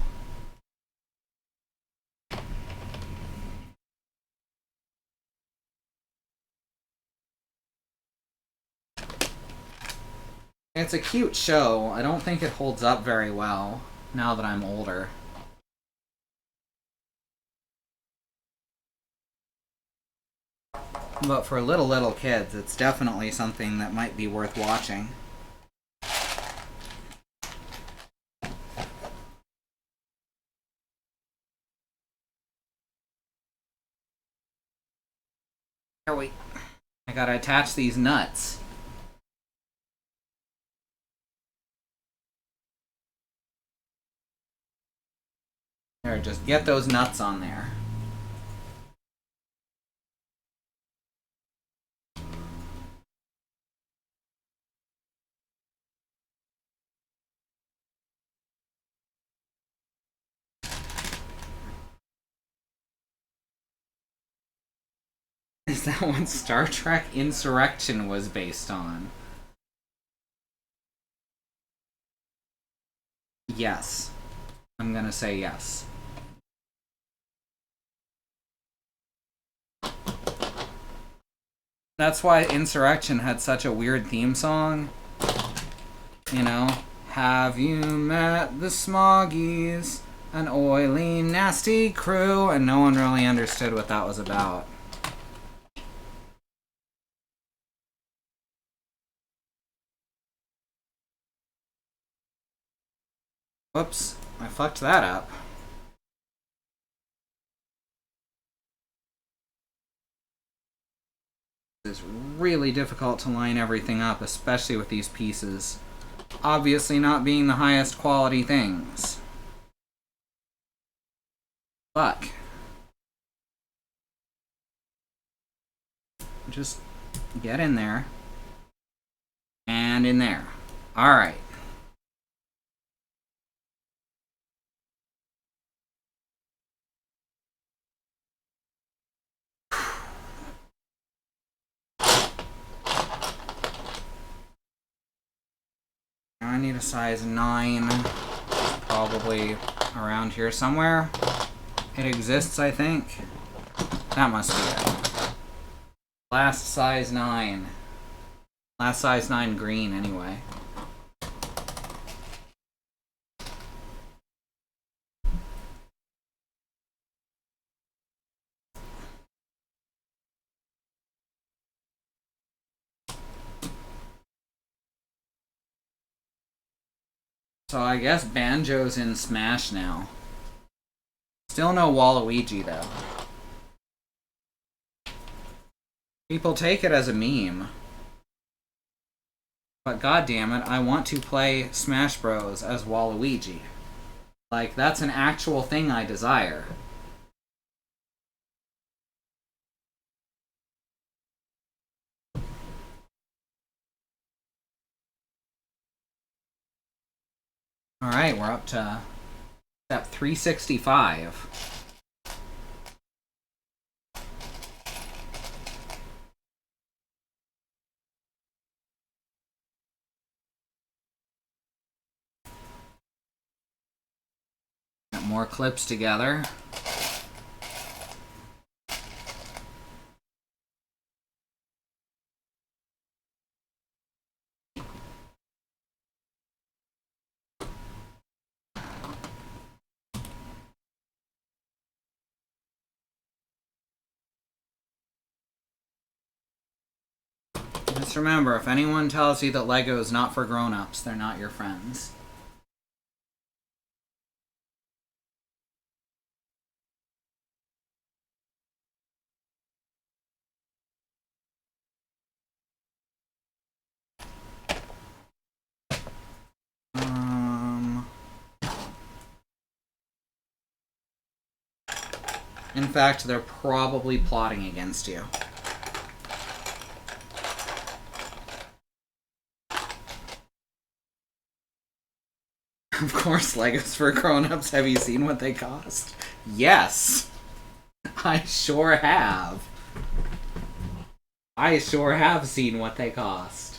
It's a cute show. I don't think it holds up very well now that I'm older. But for little kids, it's definitely something that might be worth watching. Here we... I gotta attach these nuts. There, just get those nuts on there. Is that what Star Trek Insurrection was based on? Yes. I'm gonna say yes. That's why Insurrection had such a weird theme song. You know? Have you met the Smoggies? An oily, nasty crew. And no one really understood what that was about. Whoops. I fucked that up. It's really difficult to line everything up, especially with these pieces. Obviously not being the highest quality things. Fuck. Just get in there. And in there. Alright. I need a size 9. Probably around here somewhere. It exists, I think. That must be it. Last size 9. Last size 9 green, anyway. So I guess Banjo's in Smash now. Still no Waluigi, though. People take it as a meme. But goddammit, I want to play Smash Bros. As Waluigi. Like, that's an actual thing I desire. Alright, we're up to step 365. Got more clips together. Just remember, if anyone tells you that Lego is not for grown-ups, they're not your friends. In fact, they're probably plotting against you. Of course, Legos for grown-ups. Have you seen what they cost? Yes! I sure have. I sure have seen what they cost.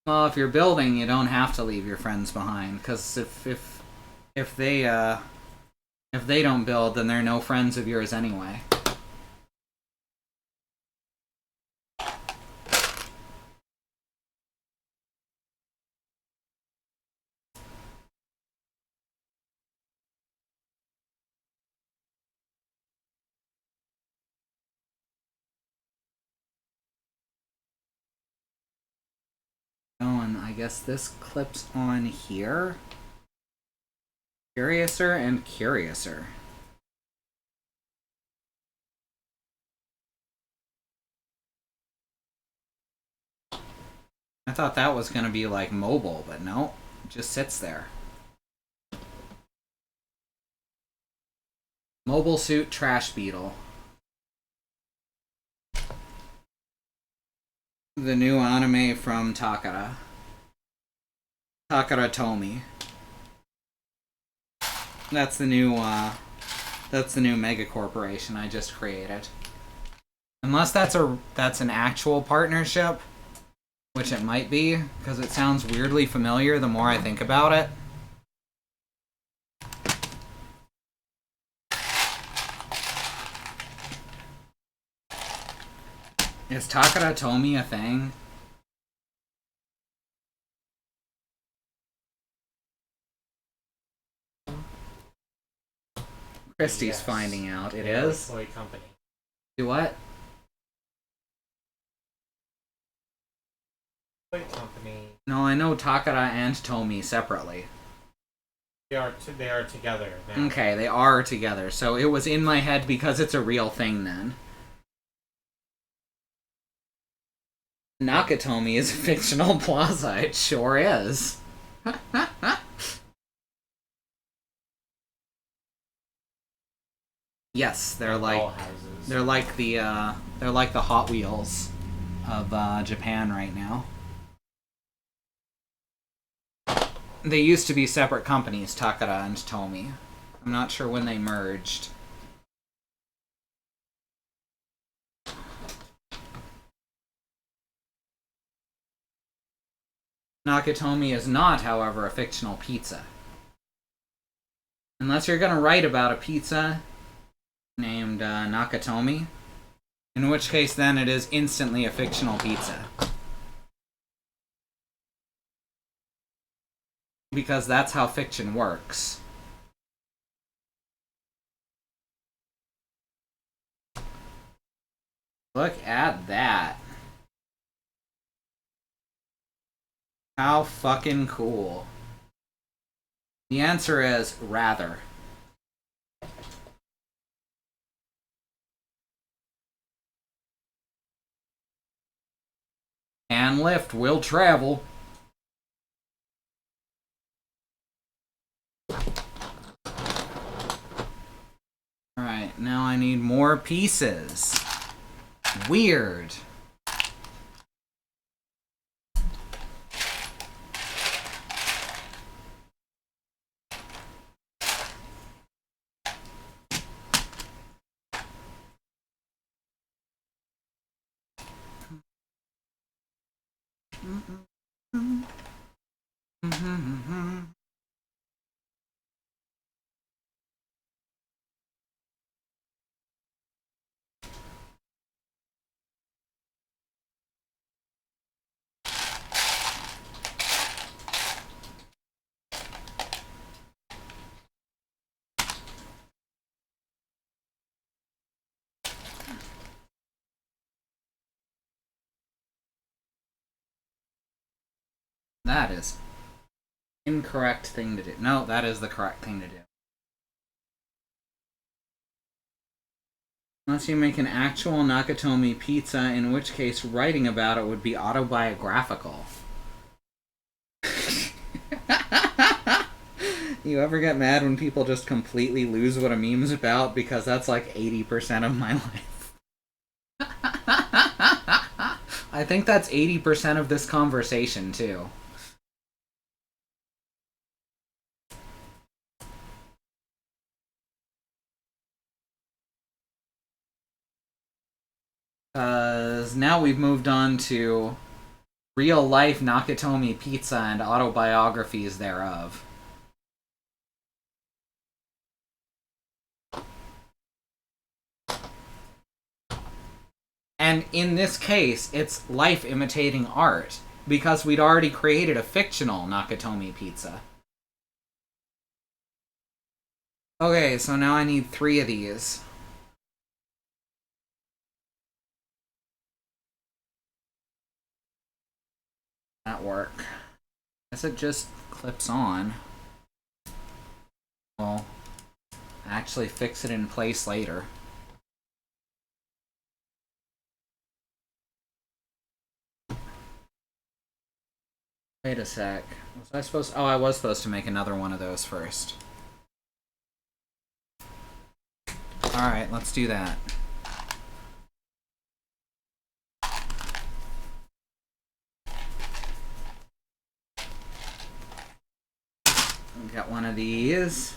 Well, if you're building, you don't have to leave your friends behind, because if they don't build, then they're no friends of yours anyway. Oh, and I guess this clips on here. Curiouser and curiouser. I thought that was going to be like mobile, but no, it just sits there. Mobile suit trash beetle. The new anime from Takara. Takara Tomy. That's the new mega corporation I just created. Unless that's an actual partnership, which it might be, because it sounds weirdly familiar the more I think about it. Is Takara Tomy a thing? Christie's finding out. It is? Toy company. Do what? Toy company. No, I know Takara and Tomy separately. They are together now. Okay, they are together. So it was in my head because it's a real thing then. Nakatomi is a fictional plaza. It sure is. Yes, they're like the Hot Wheels of Japan right now. They used to be separate companies, Takara and Tomy. I'm not sure when they merged. Nakatomi is not, however, a fictional pizza. Unless you're going to write about a pizza named Nakatomi, in which case then it is instantly a fictional pizza. Because that's how fiction works. Look at that. How fucking cool. The answer is rather. And lift will travel. Alright, now I need more pieces. Weird. That is incorrect thing to do. No, that is the correct thing to do. Unless you make an actual Nakatomi pizza, in which case writing about it would be autobiographical. You ever get mad when people just completely lose what a meme's about? Because that's like 80% of my life. I think that's 80% of this conversation, too. Because now we've moved on to real-life Nakatomi pizza and autobiographies thereof. And in this case, it's life imitating art, because we'd already created a fictional Nakatomi pizza. Okay, so now I need 3 of these. That work. Guess it just clips on. Well, actually fix it in place later. Wait a sec. Was I supposed... Oh, I was supposed to make another one of those first. Alright, let's do that. Got one of these.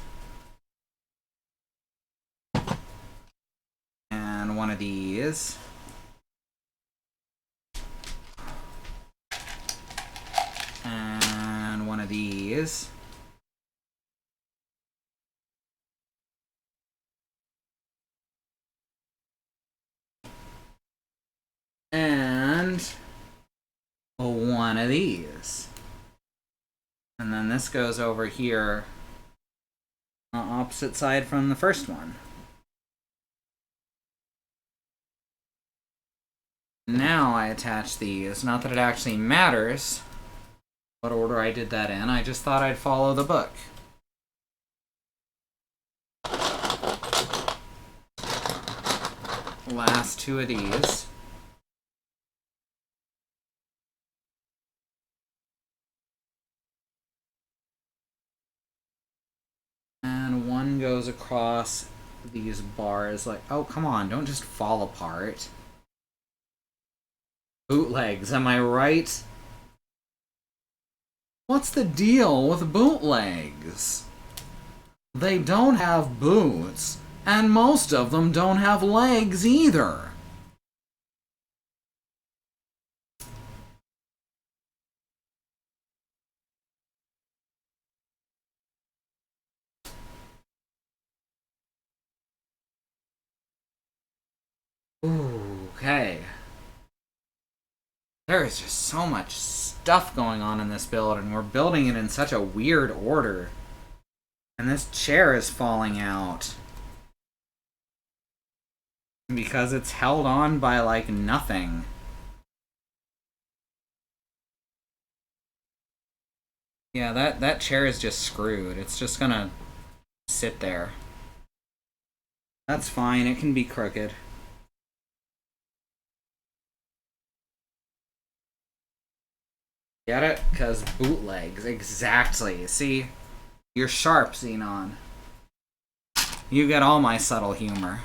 And one of these. And one of these. And one of these. And then this goes over here on the opposite side from the first one. Now I attach these. Not that it actually matters what order I did that in. I just thought I'd follow the book. Last two of these. And one goes across these bars like, oh, come on, don't just fall apart. Bootlegs, am I right? What's the deal with bootlegs? They don't have boots, and most of them don't have legs either. Ooh, okay. There is just so much stuff going on in this build, and we're building it in such a weird order. And this chair is falling out. Because it's held on by, like, nothing. Yeah, that chair is just screwed. It's just gonna sit there. That's fine, it can be crooked. Get it? Because bootlegs. Exactly. See? You're sharp, Xenon. You get all my subtle humor.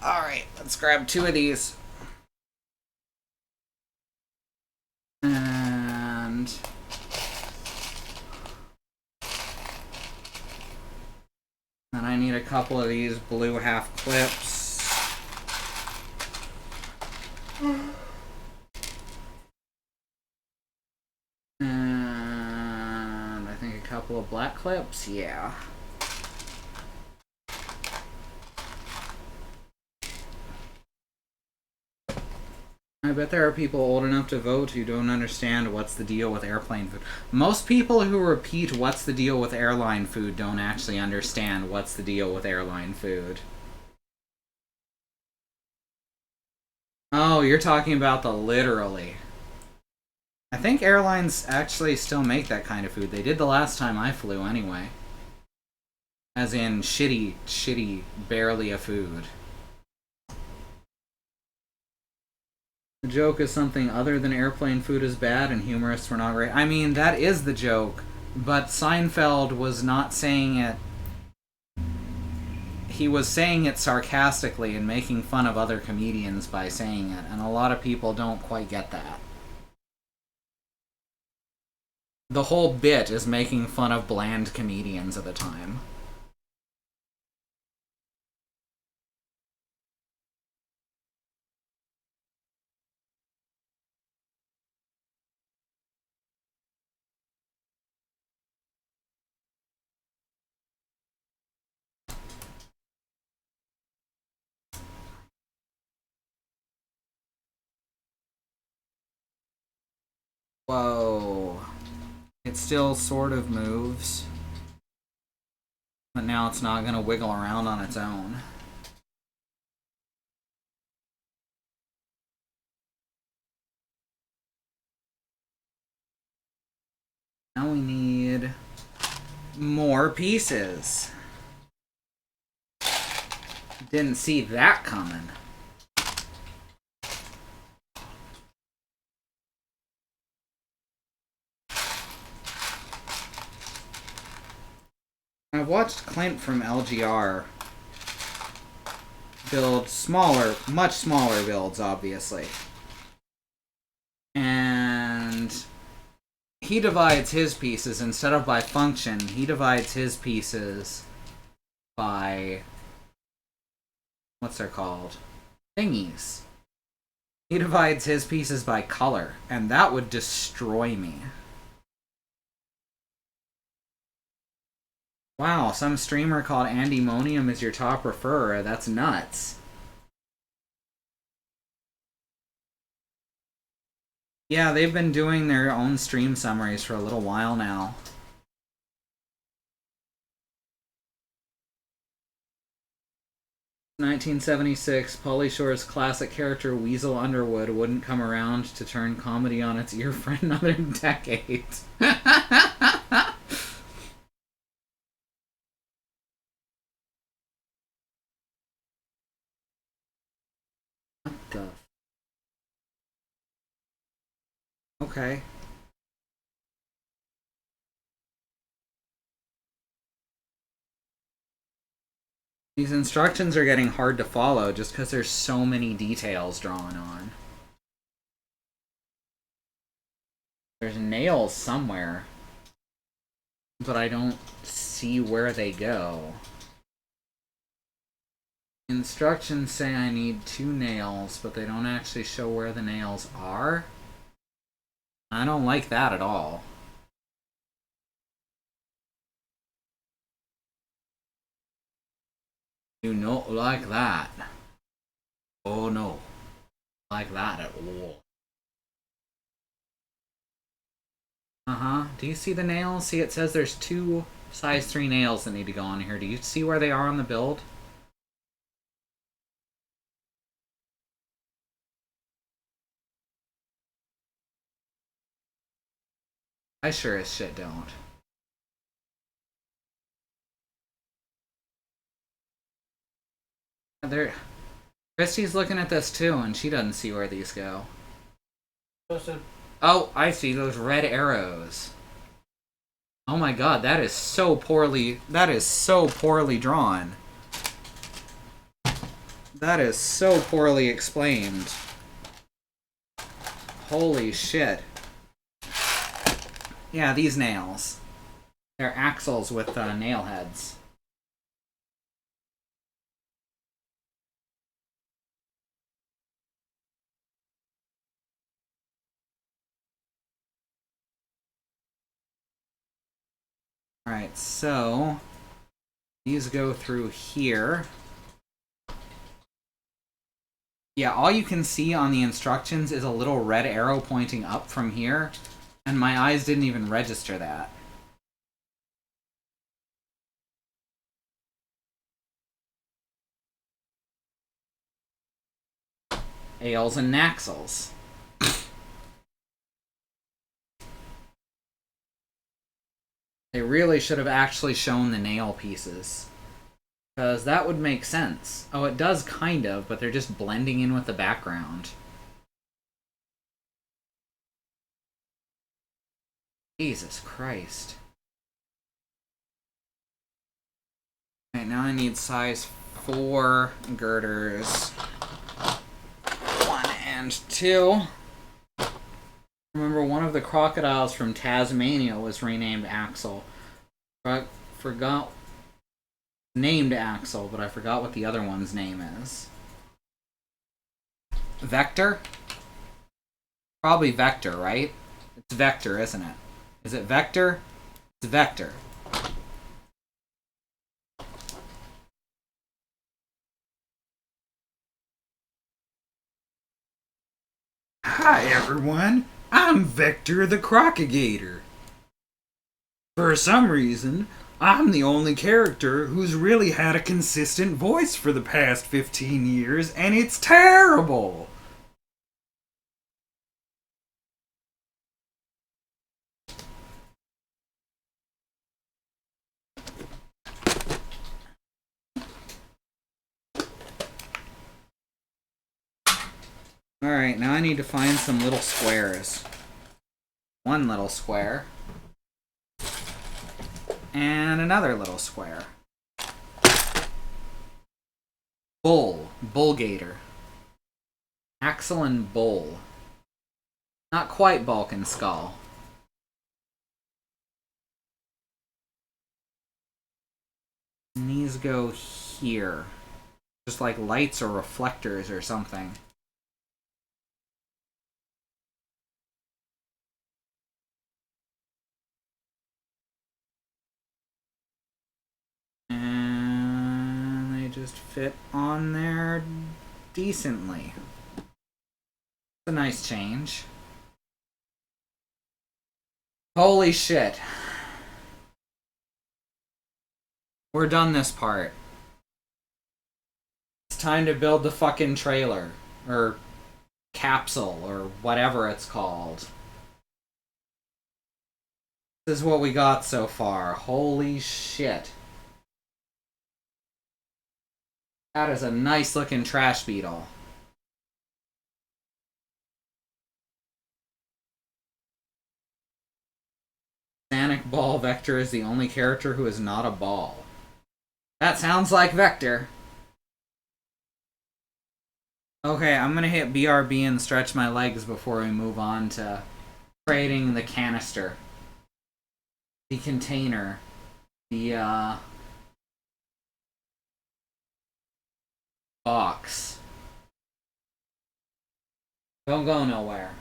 Alright, let's grab two of these. And... then I need a couple of these blue half clips. And I think a couple of black clips, yeah. I bet there are people old enough to vote who don't understand what's the deal with airplane food. Most people who repeat what's the deal with airline food don't actually understand what's the deal with airline food. Oh, you're talking about the literally. I think airlines actually still make that kind of food. They did the last time I flew anyway. As in shitty, barely a food. The joke is something other than airplane food is bad and humorists were not right. I mean, that is the joke, but Seinfeld was not saying it... He was saying it sarcastically and making fun of other comedians by saying it, and a lot of people don't quite get that. The whole bit is making fun of bland comedians at the time. Whoa. It still sort of moves. But now it's not going to wiggle around on its own. Now we need more pieces. Didn't see that coming. I've watched Clint from LGR build smaller, much smaller builds, obviously. And he divides his pieces, instead of by function, he divides his pieces by, what's they're called? Thingies. He divides his pieces by color, and that would destroy me. Wow, some streamer called Andemonium is your top referrer. That's nuts. Yeah, they've been doing their own stream summaries for a little while now. "1976, Pauly Shore's classic character Weasel Underwood wouldn't come around to turn comedy on its ear for another decade." What the? Okay. These instructions are getting hard to follow just because there's so many details drawn on. There's nails somewhere, but I don't see where they go. Instructions say I need 2 nails, but they don't actually show where the nails are. I don't like that at all. Do not like that. Oh no. Like that at all. Do you see the nails? See, it says there's 2 size 3 nails that need to go on here. Do you see where they are on the build? I sure as shit don't. Christy's looking at this too, and she doesn't see where these go. Oh, I see those red arrows. Oh my god, that is so poorly drawn. That is so poorly explained. Holy shit. Yeah, these nails. They're axles with nail heads. Alright, so these go through here. Yeah, all you can see on the instructions is a little red arrow pointing up from here, and my eyes didn't even register that. Ales and Naxels. They really should have actually shown the nail pieces. Because that would make sense. Oh, it does kind of, but they're just blending in with the background. Jesus Christ. Alright, now I need size 4 girders. 1 and 2. Remember, one of the crocodiles from Tasmania was renamed Axel. I forgot. Named Axel, but I forgot what the other one's name is. Vector? Probably Vector, right? It's Vector, isn't it? Is it Vector? It's Vector. Hi everyone, I'm Vector the Crocagator. For some reason, I'm the only character who's really had a consistent voice for the past 15 years, and it's terrible! Alright, now I need to find some little squares. One little square. And another little square. Bull. Bullgator. Axle and bull. Not quite bulk and skull. And these go here. Just like lights or reflectors or something. And they just fit on there decently. It's a nice change. Holy shit. We're done this part. It's time to build the fucking trailer. Or capsule, or whatever it's called. This is what we got so far. Holy shit. That is a nice looking trash beetle. Sanic Ball Vector is the only character who is not a ball. That sounds like Vector. Okay, I'm gonna hit BRB and stretch my legs before we move on to creating the canister. The container. The, box. Don't go nowhere.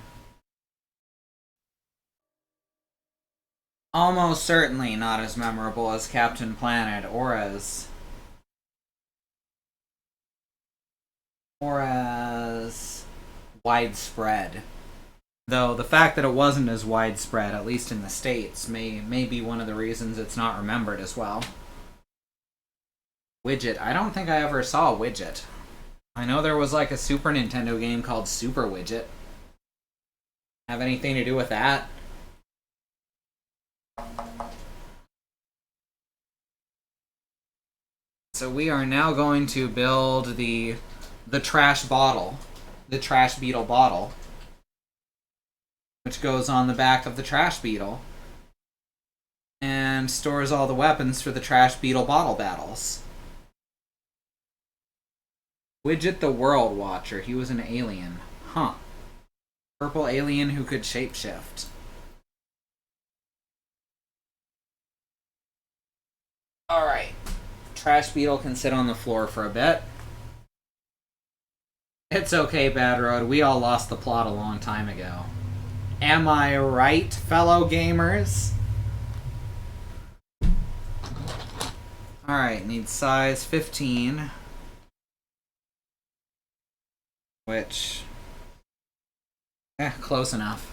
Almost certainly not as memorable as Captain Planet or as widespread. Though the fact that it wasn't as widespread, at least in the States, may be one of the reasons it's not remembered as well. Widget. I don't think I ever saw Widget. I know there was like a Super Nintendo game called Super Widget. Have anything to do with that? So we are now going to build the trash bottle. The Trash Beetle bottle. Which goes on the back of the Trash Beetle. And stores all the weapons for the Trash Beetle bottle battles. Widget the World Watcher. He was an alien. Huh. Purple alien who could shapeshift. Alright. Trash Beetle can sit on the floor for a bit. It's okay, Bad Road. We all lost the plot a long time ago. Am I right, fellow gamers? Alright, need size 15. Which... close enough.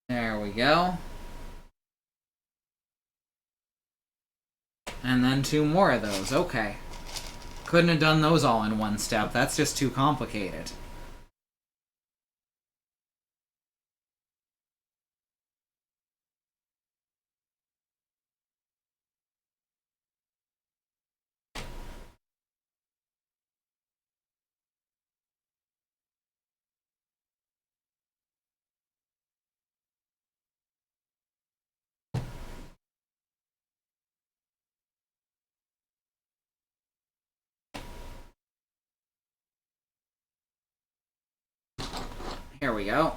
There we go. And then 2 more of those. Okay. Couldn't have done those all in one step. That's just too complicated. Here we go.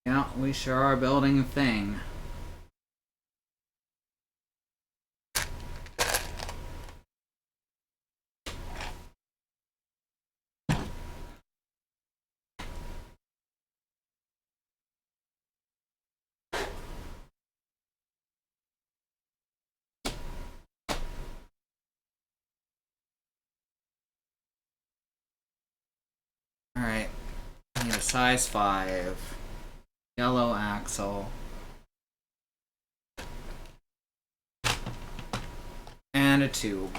Yeah, we sure are building a thing. Alright. I need a size 5. Yellow axle. And a tube.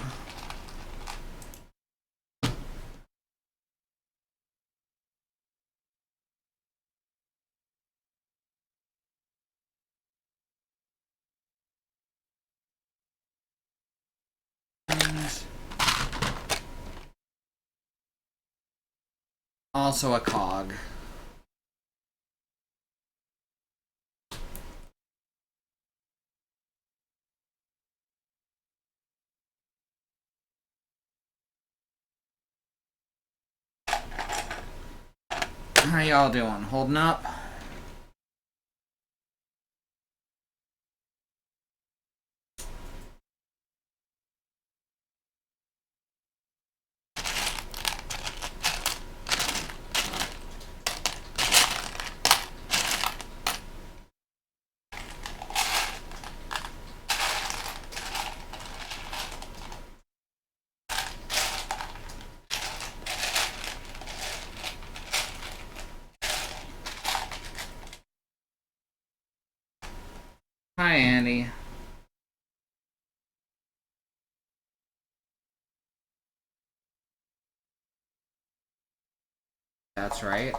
And also a cog. How y'all doing? Holding up? Hi, Andy. That's right.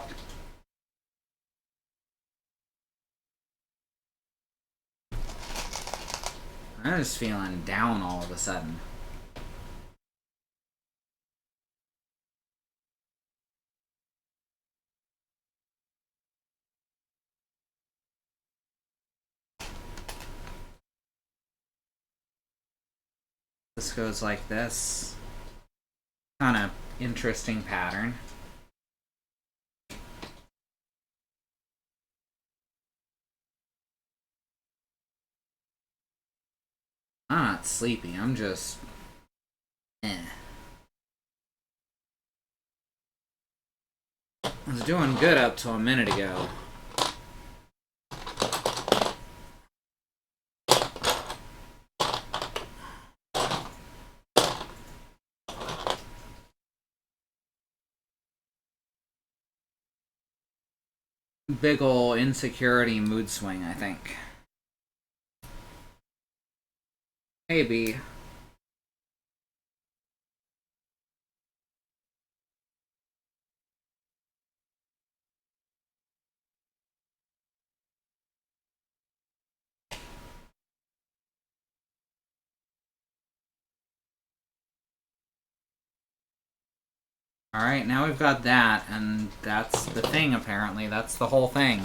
I'm just feeling down all of a sudden. This goes like this. Kind of interesting pattern. I'm not sleepy, I'm just... I was doing good up till a minute ago. Big ol' insecurity mood swing, I think. Maybe. Alright, now we've got that, and that's the thing, apparently. That's the whole thing.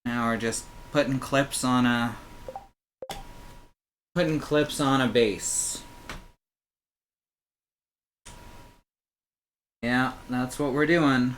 Now we're just putting clips on a base. Yeah, that's what we're doing.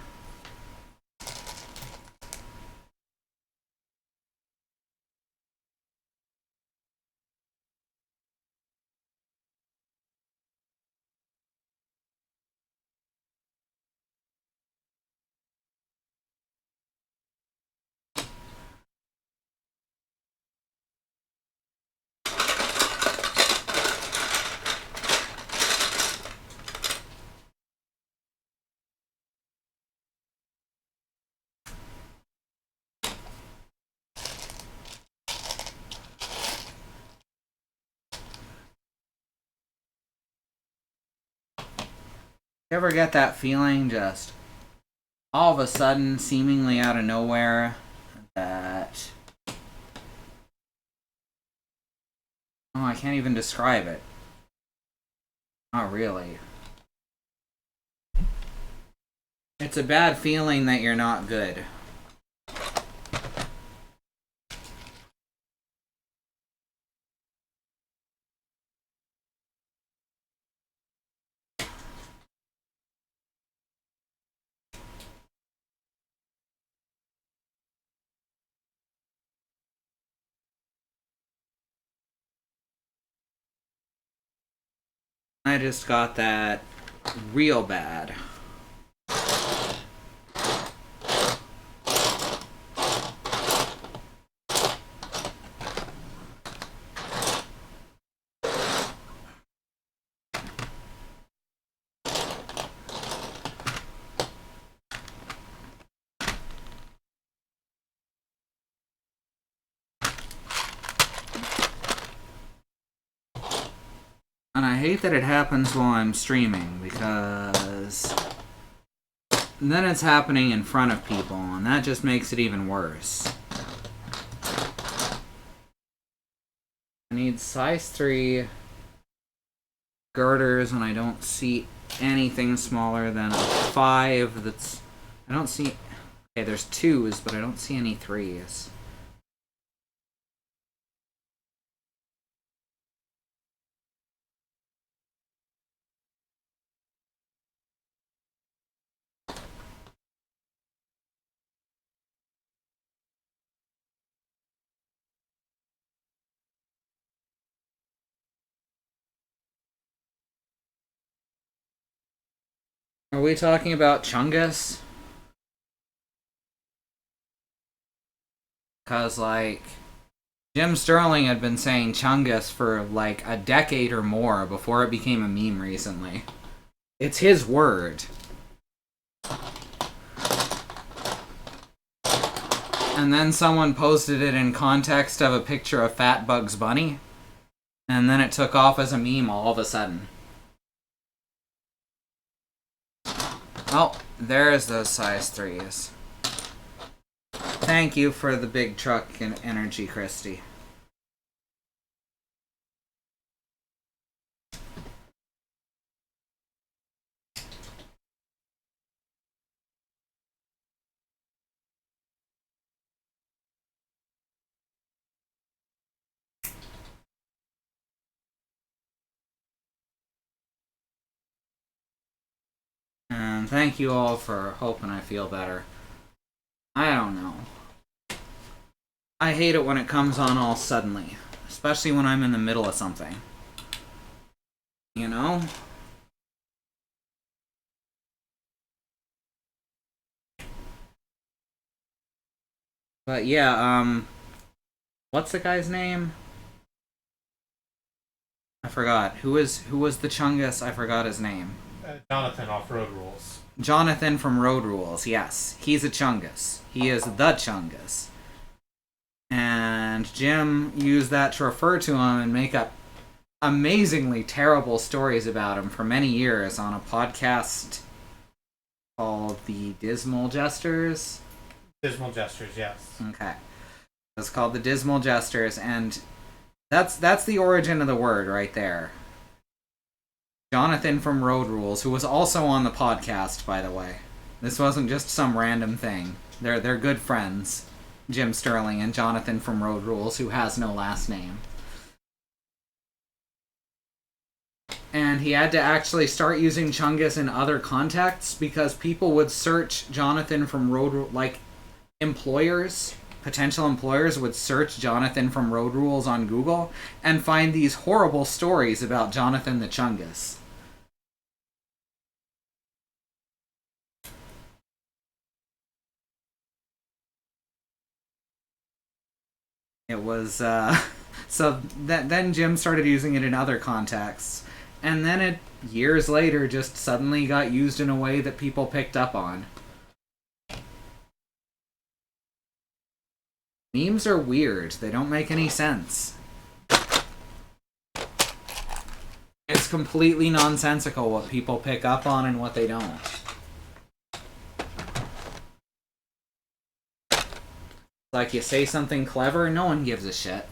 You ever get that feeling just all of a sudden, seemingly out of nowhere, that... Oh, I can't even describe it. Not really. It's a bad feeling that you're not good. I just got that real bad. And I hate that it happens while I'm streaming, because then it's happening in front of people, and that just makes it even worse. I need size 3 girders, and I don't see anything smaller than a 5 that's... I don't see... Okay, there's 2s, but I don't see any 3s. Are we talking about Chungus? Because, like, Jim Sterling had been saying Chungus for, like, a decade or more before it became a meme recently. It's his word. And then someone posted it in context of a picture of Fat Bugs Bunny. And then it took off as a meme all of a sudden. Oh, there's those size 3s. Thank you for the big truck and energy, Christy. And thank you all for hoping I feel better. I don't know. I hate it when it comes on all suddenly. Especially when I'm in the middle of something. You know? But yeah, what's the guy's name? I forgot. Who was the Chungus? I forgot his name. Jonathan off Road Rules. Jonathan from Road Rules, yes. He's a Chungus. He is the Chungus. And Jim used that to refer to him and make up amazingly terrible stories about him for many years on a podcast called The Dismal Jesters. Dismal Jesters, yes. Okay. It's called The Dismal Jesters, and that's the origin of the word right there. Jonathan from Road Rules, who was also on the podcast, by the way. This wasn't just some random thing. They're good friends. Jim Sterling and Jonathan from Road Rules, who has no last name. And he had to actually start using Chungus in other contexts because people would search Jonathan from Road Rules, like employers, potential employers would search Jonathan from Road Rules on Google and find these horrible stories about Jonathan the Chungus. It was, so then Jim started using it in other contexts. And then it, years later, just suddenly got used in a way that people picked up on. Memes are weird. They don't make any sense. It's completely nonsensical what people pick up on and what they don't. Like, you say something clever, no one gives a shit.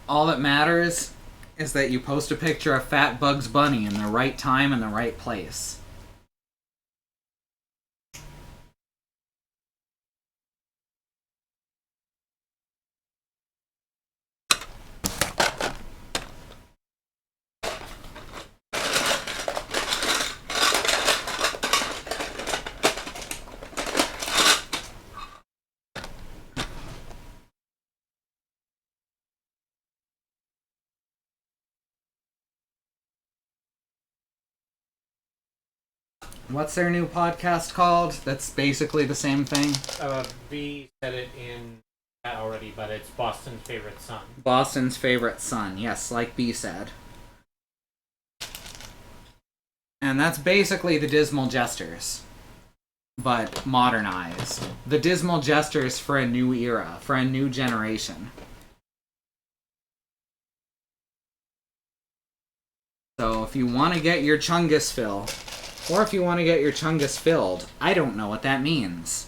All that matters is that you post a picture of Fat Bugs Bunny in the right time and the right place. What's their new podcast called? That's basically the same thing. B said it in chat already, but it's Boston's Favorite Son. Boston's Favorite Son. Yes, like B said. And that's basically the Dismal Jesters, but modernized. The Dismal Jesters for a new era, for a new generation. So if you want to get your Chungus fill, or if you want to get your Chungus filled, I don't know what that means.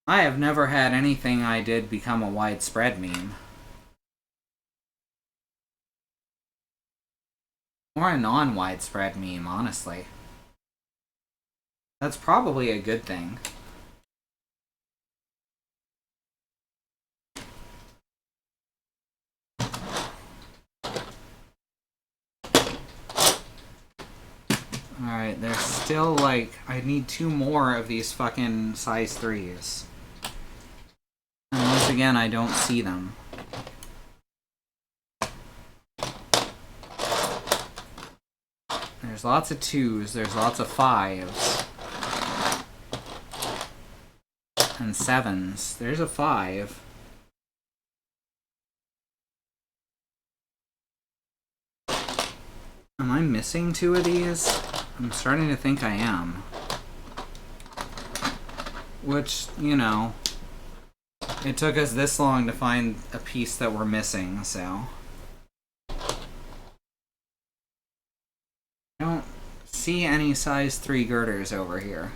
I have never had anything I did become a widespread meme. Or a non-widespread meme, honestly. That's probably a good thing. Alright, there's still like... I need 2 more of these fucking size 3s. And once again, I don't see them. There's lots of 2s, there's lots of 5s. And 7s. There's a 5. Am I missing 2 of these? I'm starting to think I am. Which, you know, it took us this long to find a piece that we're missing, so. I don't see any size 3 girders over here.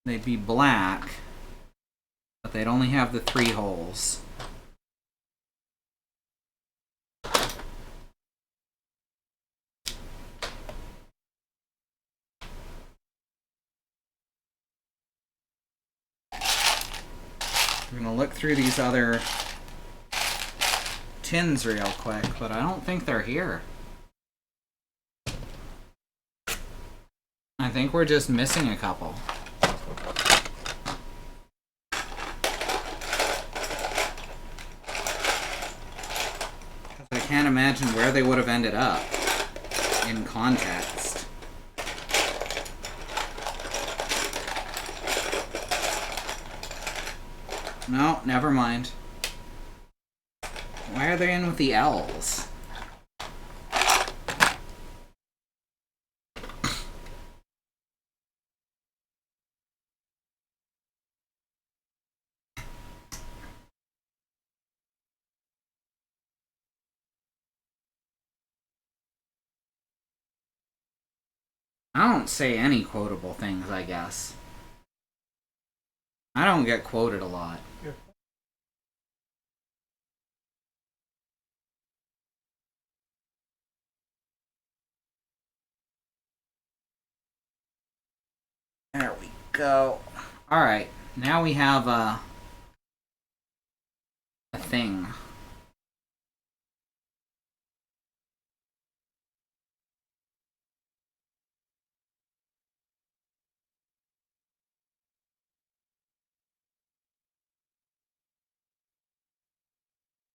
They'd be black, but they'd only have the 3 holes. I'm gonna look through these other tins real quick, but I don't think they're here. I think we're just missing a couple. I can't imagine where they would have ended up in context. No, never mind. Why are they in with the L's? I don't say any quotable things, I guess. I don't get quoted a lot. There we go. Alright, now we have a thing.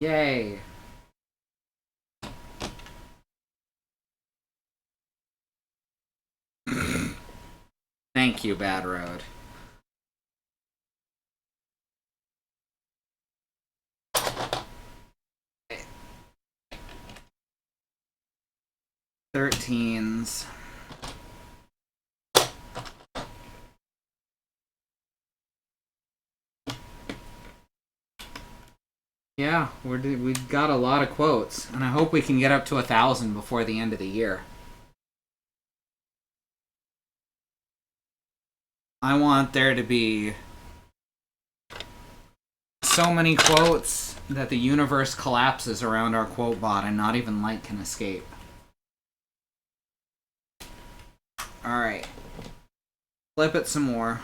Yay. Thank you, Bad Road. Thirteens. Yeah, we've got a lot of quotes, and I hope we can get up to 1,000 before the end of the year. I want there to be so many quotes that the universe collapses around our quote bot and not even light can escape. Alright. Flip it some more.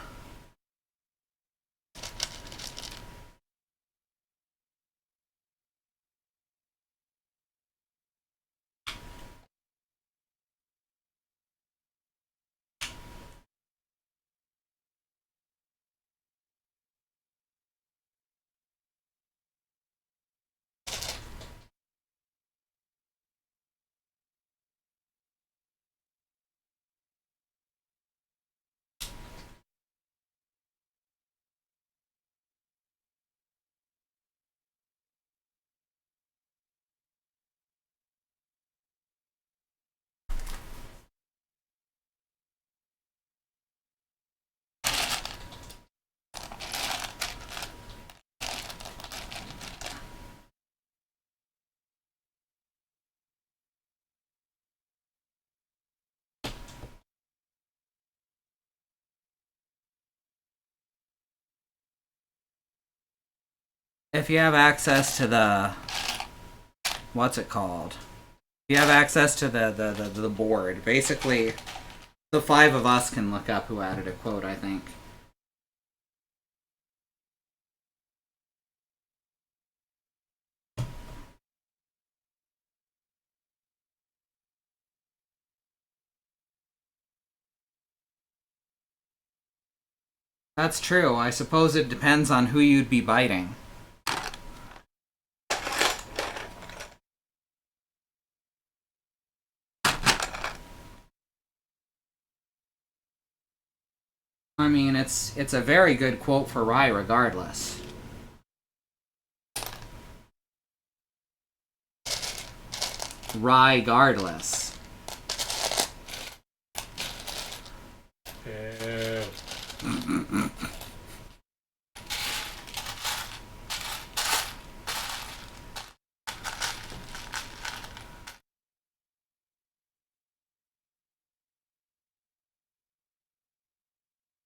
if you have access to the, what's it called? If you have access to the board, basically the 5 of us can look up who added a quote, I think. That's true. I suppose it depends on who you'd be biting. I mean, it's a very good quote for Rye regardless. Rye-gardless.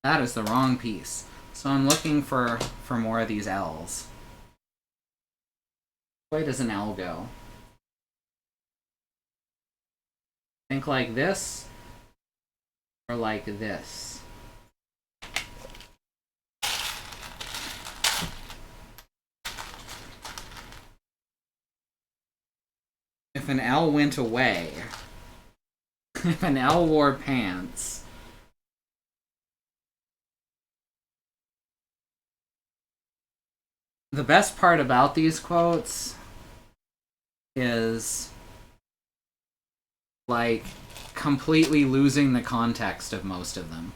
That is the wrong piece. So I'm looking for more of these L's. Which way does an L go? Think like this, or like this. If an L went away, if an L wore pants, the best part about these quotes is like completely losing the context of most of them.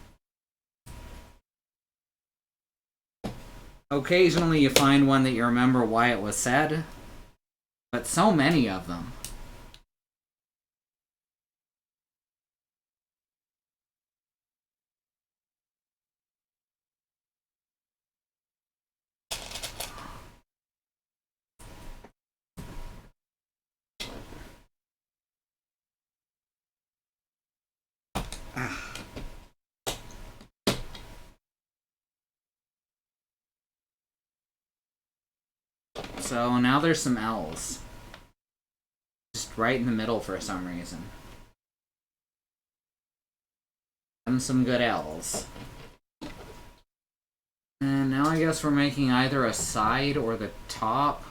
Occasionally you find one that you remember why it was said, but so many of them. So now there's some L's. Just right in the middle for some reason. And some good L's. And now I guess we're making either a side or the top.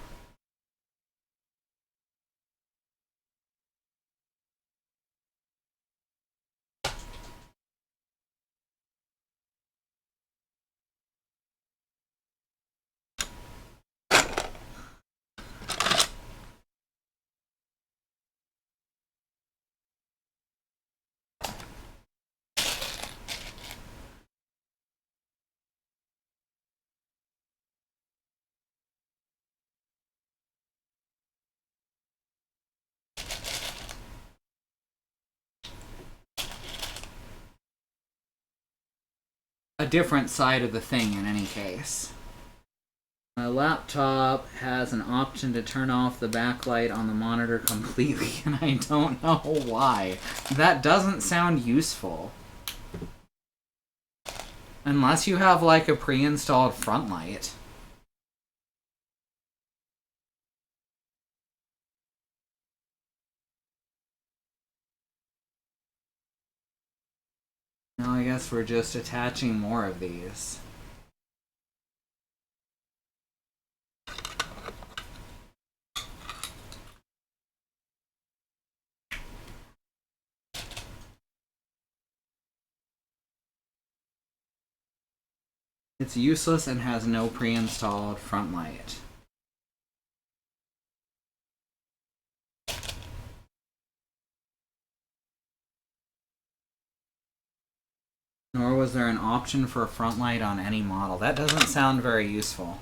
A different side of the thing in any case. My laptop has an option to turn off the backlight on the monitor completely, and I don't know why. That doesn't sound useful. Unless you have like a pre-installed front light. Now I guess we're just attaching more of these. It's useless and has no pre-installed front light. Nor was there an option for a front light on any model. That doesn't sound very useful.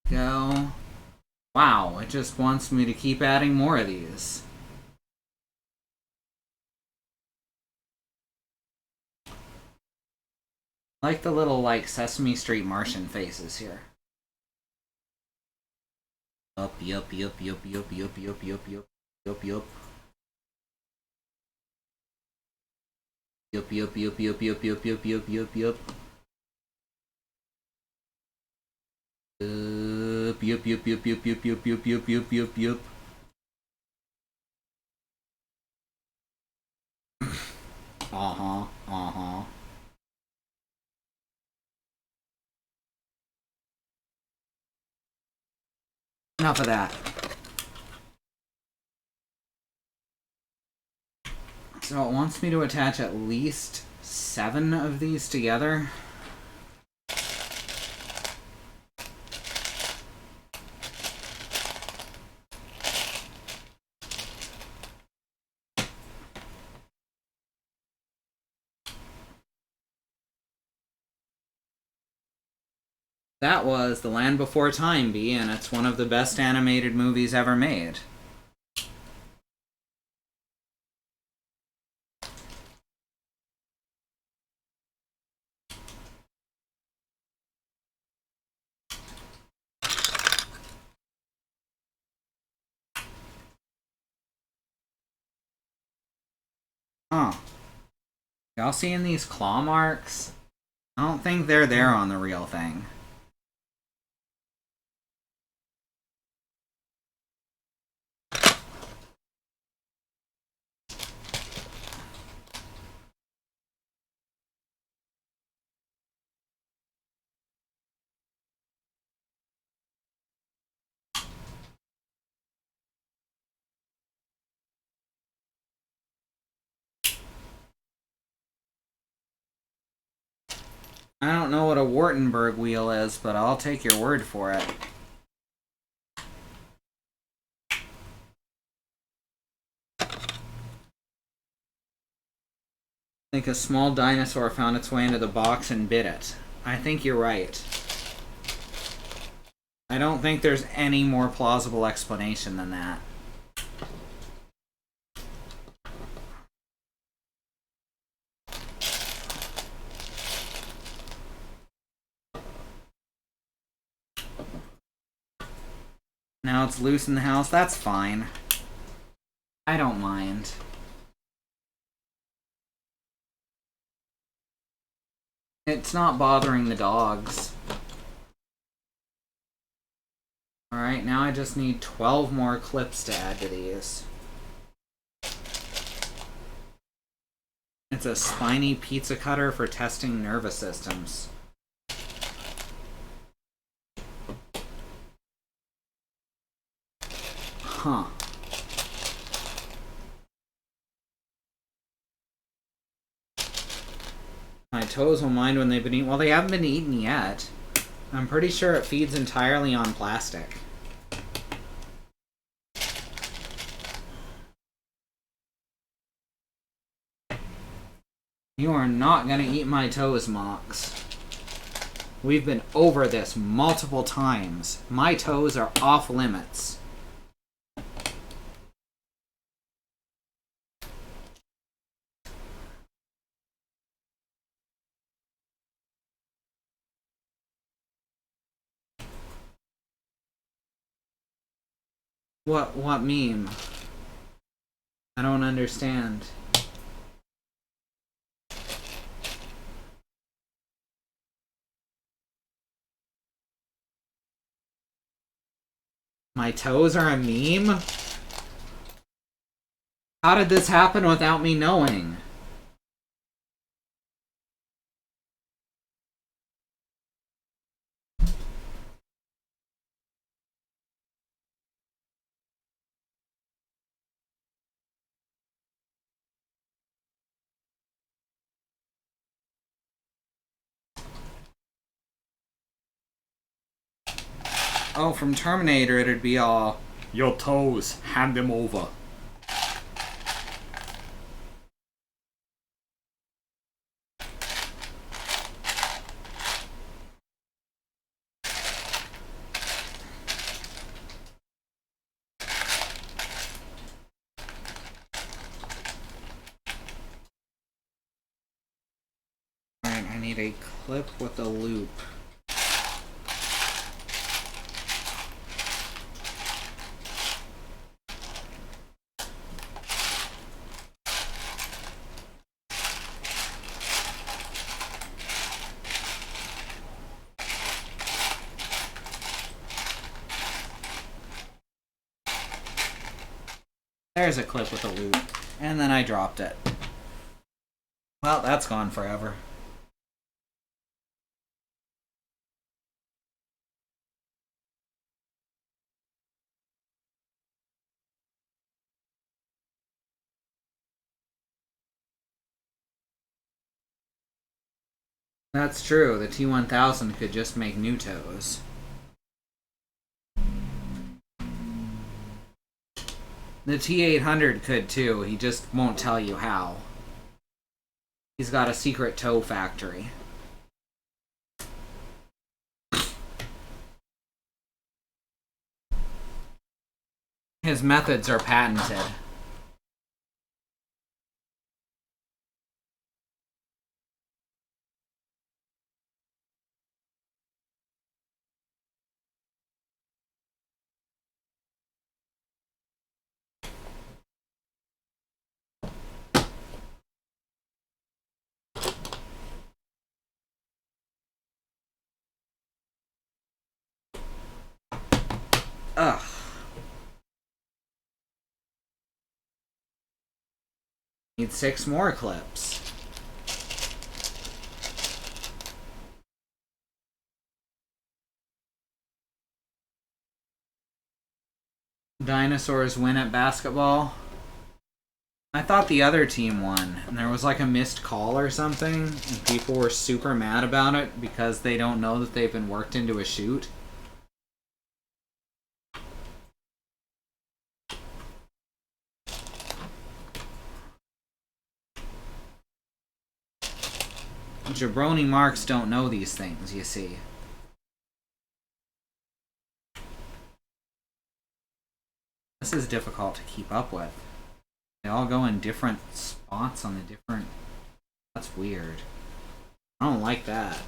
Go. Wow, it just wants me to keep adding more of these. I like the little, like, Sesame Street Martian faces here. Yup, yup, yup, yup, yup, yup, yup, yup, yup, yup, yup. Yup, yup, yup, yup, yup, yup, yup, yup, yup, yup. Yup, yup, yup, yup, yup, yup, yup, yup, yup, yup, yup, yup. Uh-huh, uh-huh. Enough of that. So it wants me to attach at least 7 of these together. That was The Land Before Time, Bee, and it's one of the best animated movies ever made. Huh. Y'all seeing these claw marks? I don't think they're there on the real thing. I don't know what a Wartenberg wheel is, but I'll take your word for it. I think a small dinosaur found its way into the box and bit it. I think you're right. I don't think there's any more plausible explanation than that. Now it's loose in the house. That's fine. I don't mind. It's not bothering the dogs. Alright, now I just need 12 more clips to add to these. It's a spiny pizza cutter for testing nervous systems. Huh. My toes will mind when they've been eaten. Well, they haven't been eaten yet. I'm pretty sure it feeds entirely on plastic. You are not gonna eat my toes, Mox. We've been over this multiple times. My toes are off limits. What meme? I don't understand. My toes are a meme? How did this happen without me knowing? Oh, from Terminator it'd be all, your toes, hand them over. need a clip with a loop. There's a clip with a loop. And then I dropped it. Well, that's gone forever. That's true. The T1000 could just make new toes. The T800 could too. He just won't tell you how. He's got a secret toe factory. His methods are patented. Ugh. Need 6 more clips. Dinosaurs win at basketball. I thought the other team won, and there was like a missed call or something, and people were super mad about it because they don't know that they've been worked into a shoot. Jabroni marks don't know these things, you see. This is difficult to keep up with. They all go in different spots on the different... That's weird. I don't like that.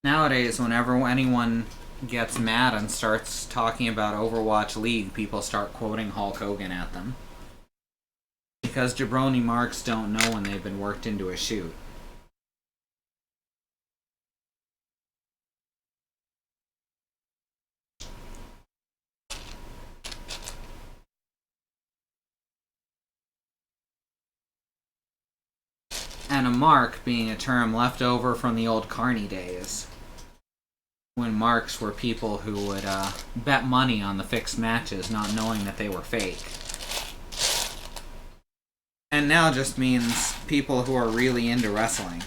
Nowadays, whenever anyone gets mad and starts talking about Overwatch League, people start quoting Hulk Hogan at them. Because jabroni marks don't know when they've been worked into a shoot. And a mark being a term left over from the old Carney days, when marks were people who would bet money on the fixed matches not knowing that they were fake. And now just means people who are really into wrestling.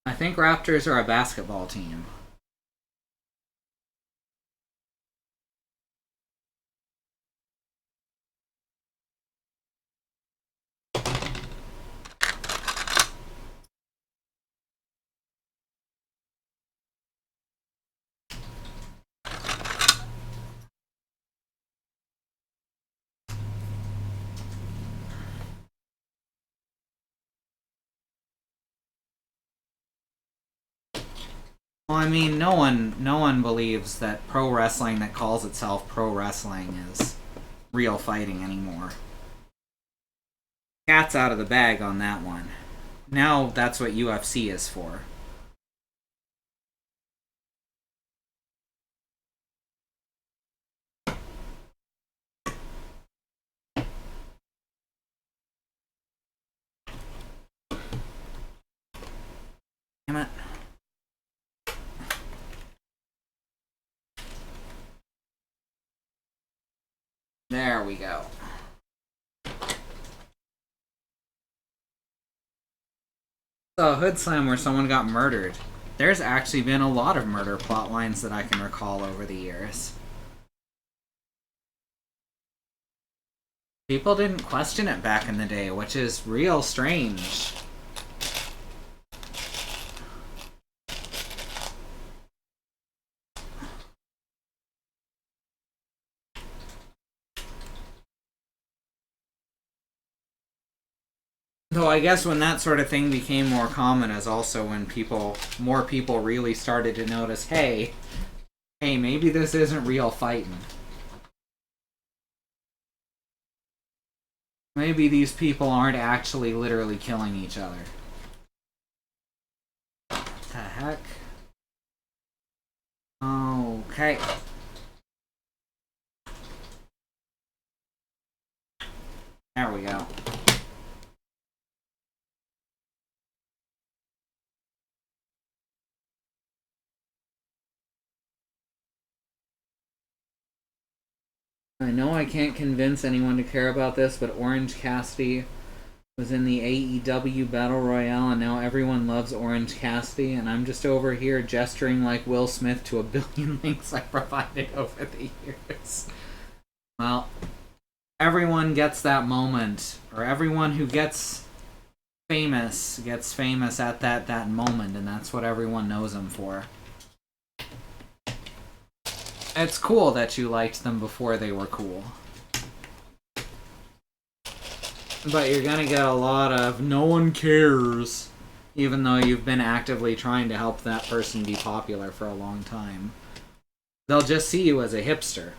I think Raptors are a basketball team. Well, I mean, no one believes that pro wrestling that calls itself pro wrestling is real fighting anymore. Cat's out of the bag on that one. Now that's what UFC is for. Damn it. There we go. saw a Hood Slam where someone got murdered. There's actually been a lot of murder plot lines that I can recall over the years. People didn't question it back in the day, which is real strange. Though I guess when that sort of thing became more common is also when more people really started to notice, hey, maybe this isn't real fighting. Maybe these people aren't actually literally killing each other. What the heck? Okay. There we go. I know I can't convince anyone to care about this, but Orange Cassidy was in the AEW Battle Royale, and now everyone loves Orange Cassidy, and I'm just over here gesturing like Will Smith to a billion links I provided over the years. Well, everyone gets that moment, or everyone who gets famous at that moment, and that's what everyone knows him for. It's cool that you liked them before they were cool. But you're gonna get a lot of no one cares, even though you've been actively trying to help that person be popular for a long time. They'll just see you as a hipster.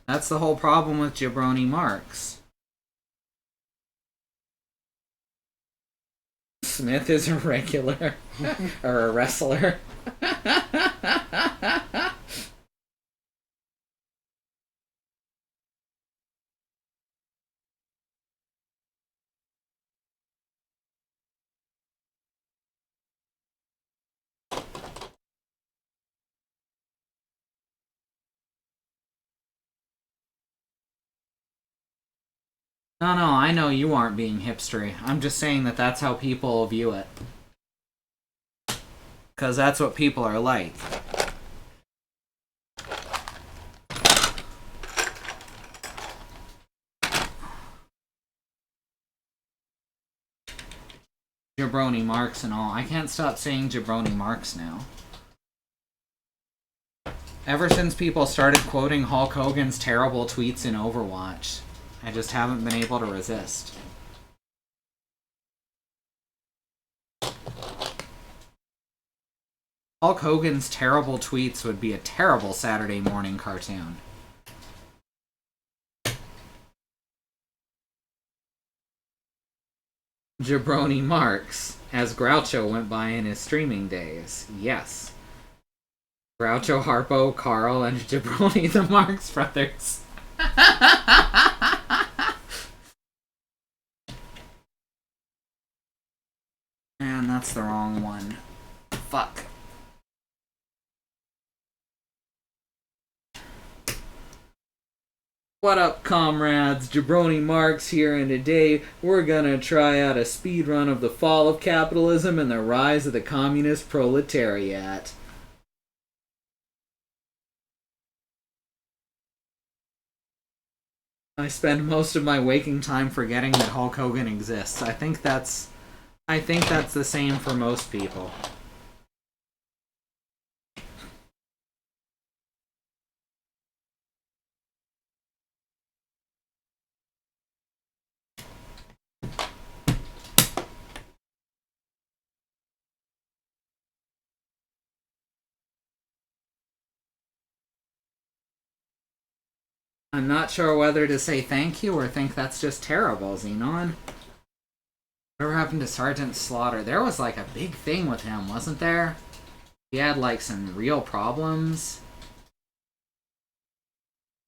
That's the whole problem with Jabroni Marks. Smith is a regular, or a wrestler. No, I know you aren't being hipstery. I'm just saying that that's how people view it. Because that's what people are like. Jabroni Marks and all. I can't stop saying Jabroni Marks now. Ever since people started quoting Hulk Hogan's terrible tweets in Overwatch, I just haven't been able to resist. Hulk Hogan's terrible tweets would be a terrible Saturday morning cartoon. Jabroni Marks, as Groucho went by in his streaming days. Yes. Groucho, Harpo, Carl, and Jabroni the Marx Brothers. Man, that's the wrong one. Fuck. What up, comrades? Jabroni Marks here, and today we're gonna try out a speedrun of the fall of capitalism and the rise of the communist proletariat. I spend most of my waking time forgetting that Hulk Hogan exists. I think that's the same for most people. I'm not sure whether to say thank you or think that's just terrible, Xenon. Whatever happened to Sergeant Slaughter? There was like a big thing with him, wasn't there? He had like some real problems.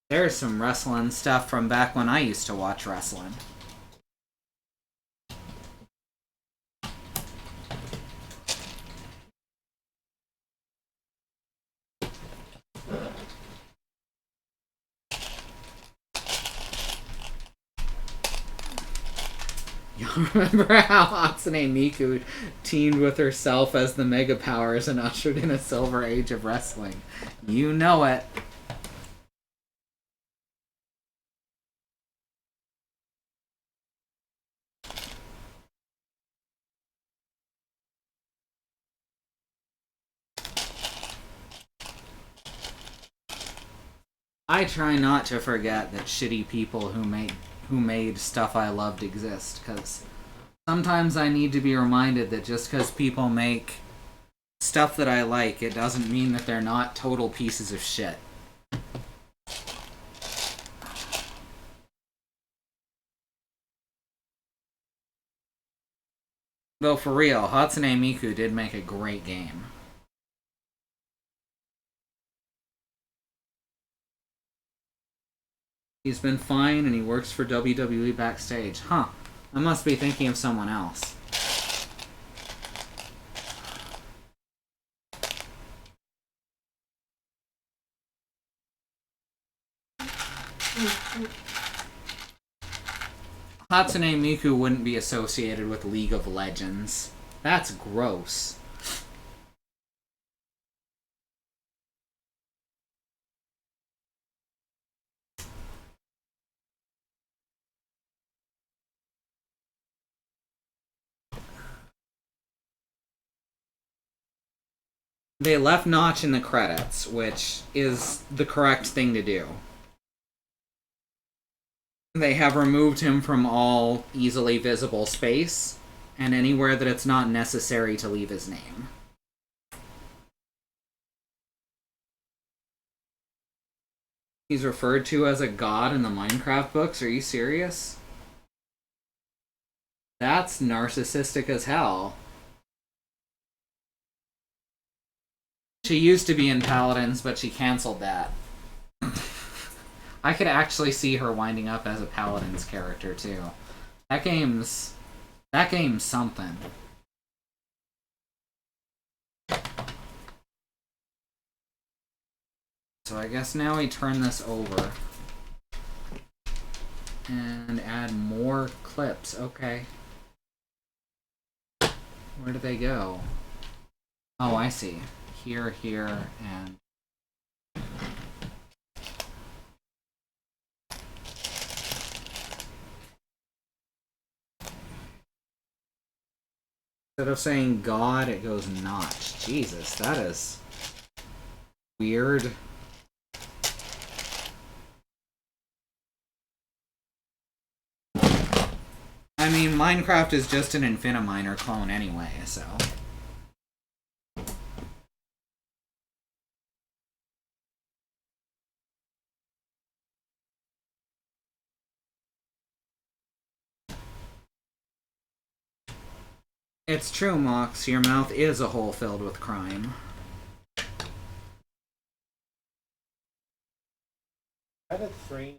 There's some wrestling stuff from back when I used to watch wrestling. Y'all remember how Hatsune Miku teamed with herself as the Mega Powers and ushered in a silver age of wrestling? You know it. I try not to forget that shitty people who made stuff I loved exist, because sometimes I need to be reminded that just because people make stuff that I like, it doesn't mean that they're not total pieces of shit. Though for real, Hatsune Miku did make a great game. He's been fine and he works for WWE backstage. Huh. I must be thinking of someone else. Hatsune Miku wouldn't be associated with League of Legends. That's gross. They left Notch in the credits, which is the correct thing to do. They have removed him from all easily visible space, and anywhere that it's not necessary to leave his name. He's referred to as a god in the Minecraft books? Are you serious? That's narcissistic as hell. She used to be in Paladins, but she canceled that. I could actually see her winding up as a Paladins character, too. That game's something. So I guess now we turn this over. And add more clips. Okay. Where do they go? Oh, I see. Here, here, and... Instead of saying God, it goes Notch. Jesus, that is... weird. I mean, Minecraft is just an Infiniminer clone anyway, so... It's true, Mox. Your mouth is a hole filled with crime. I did 3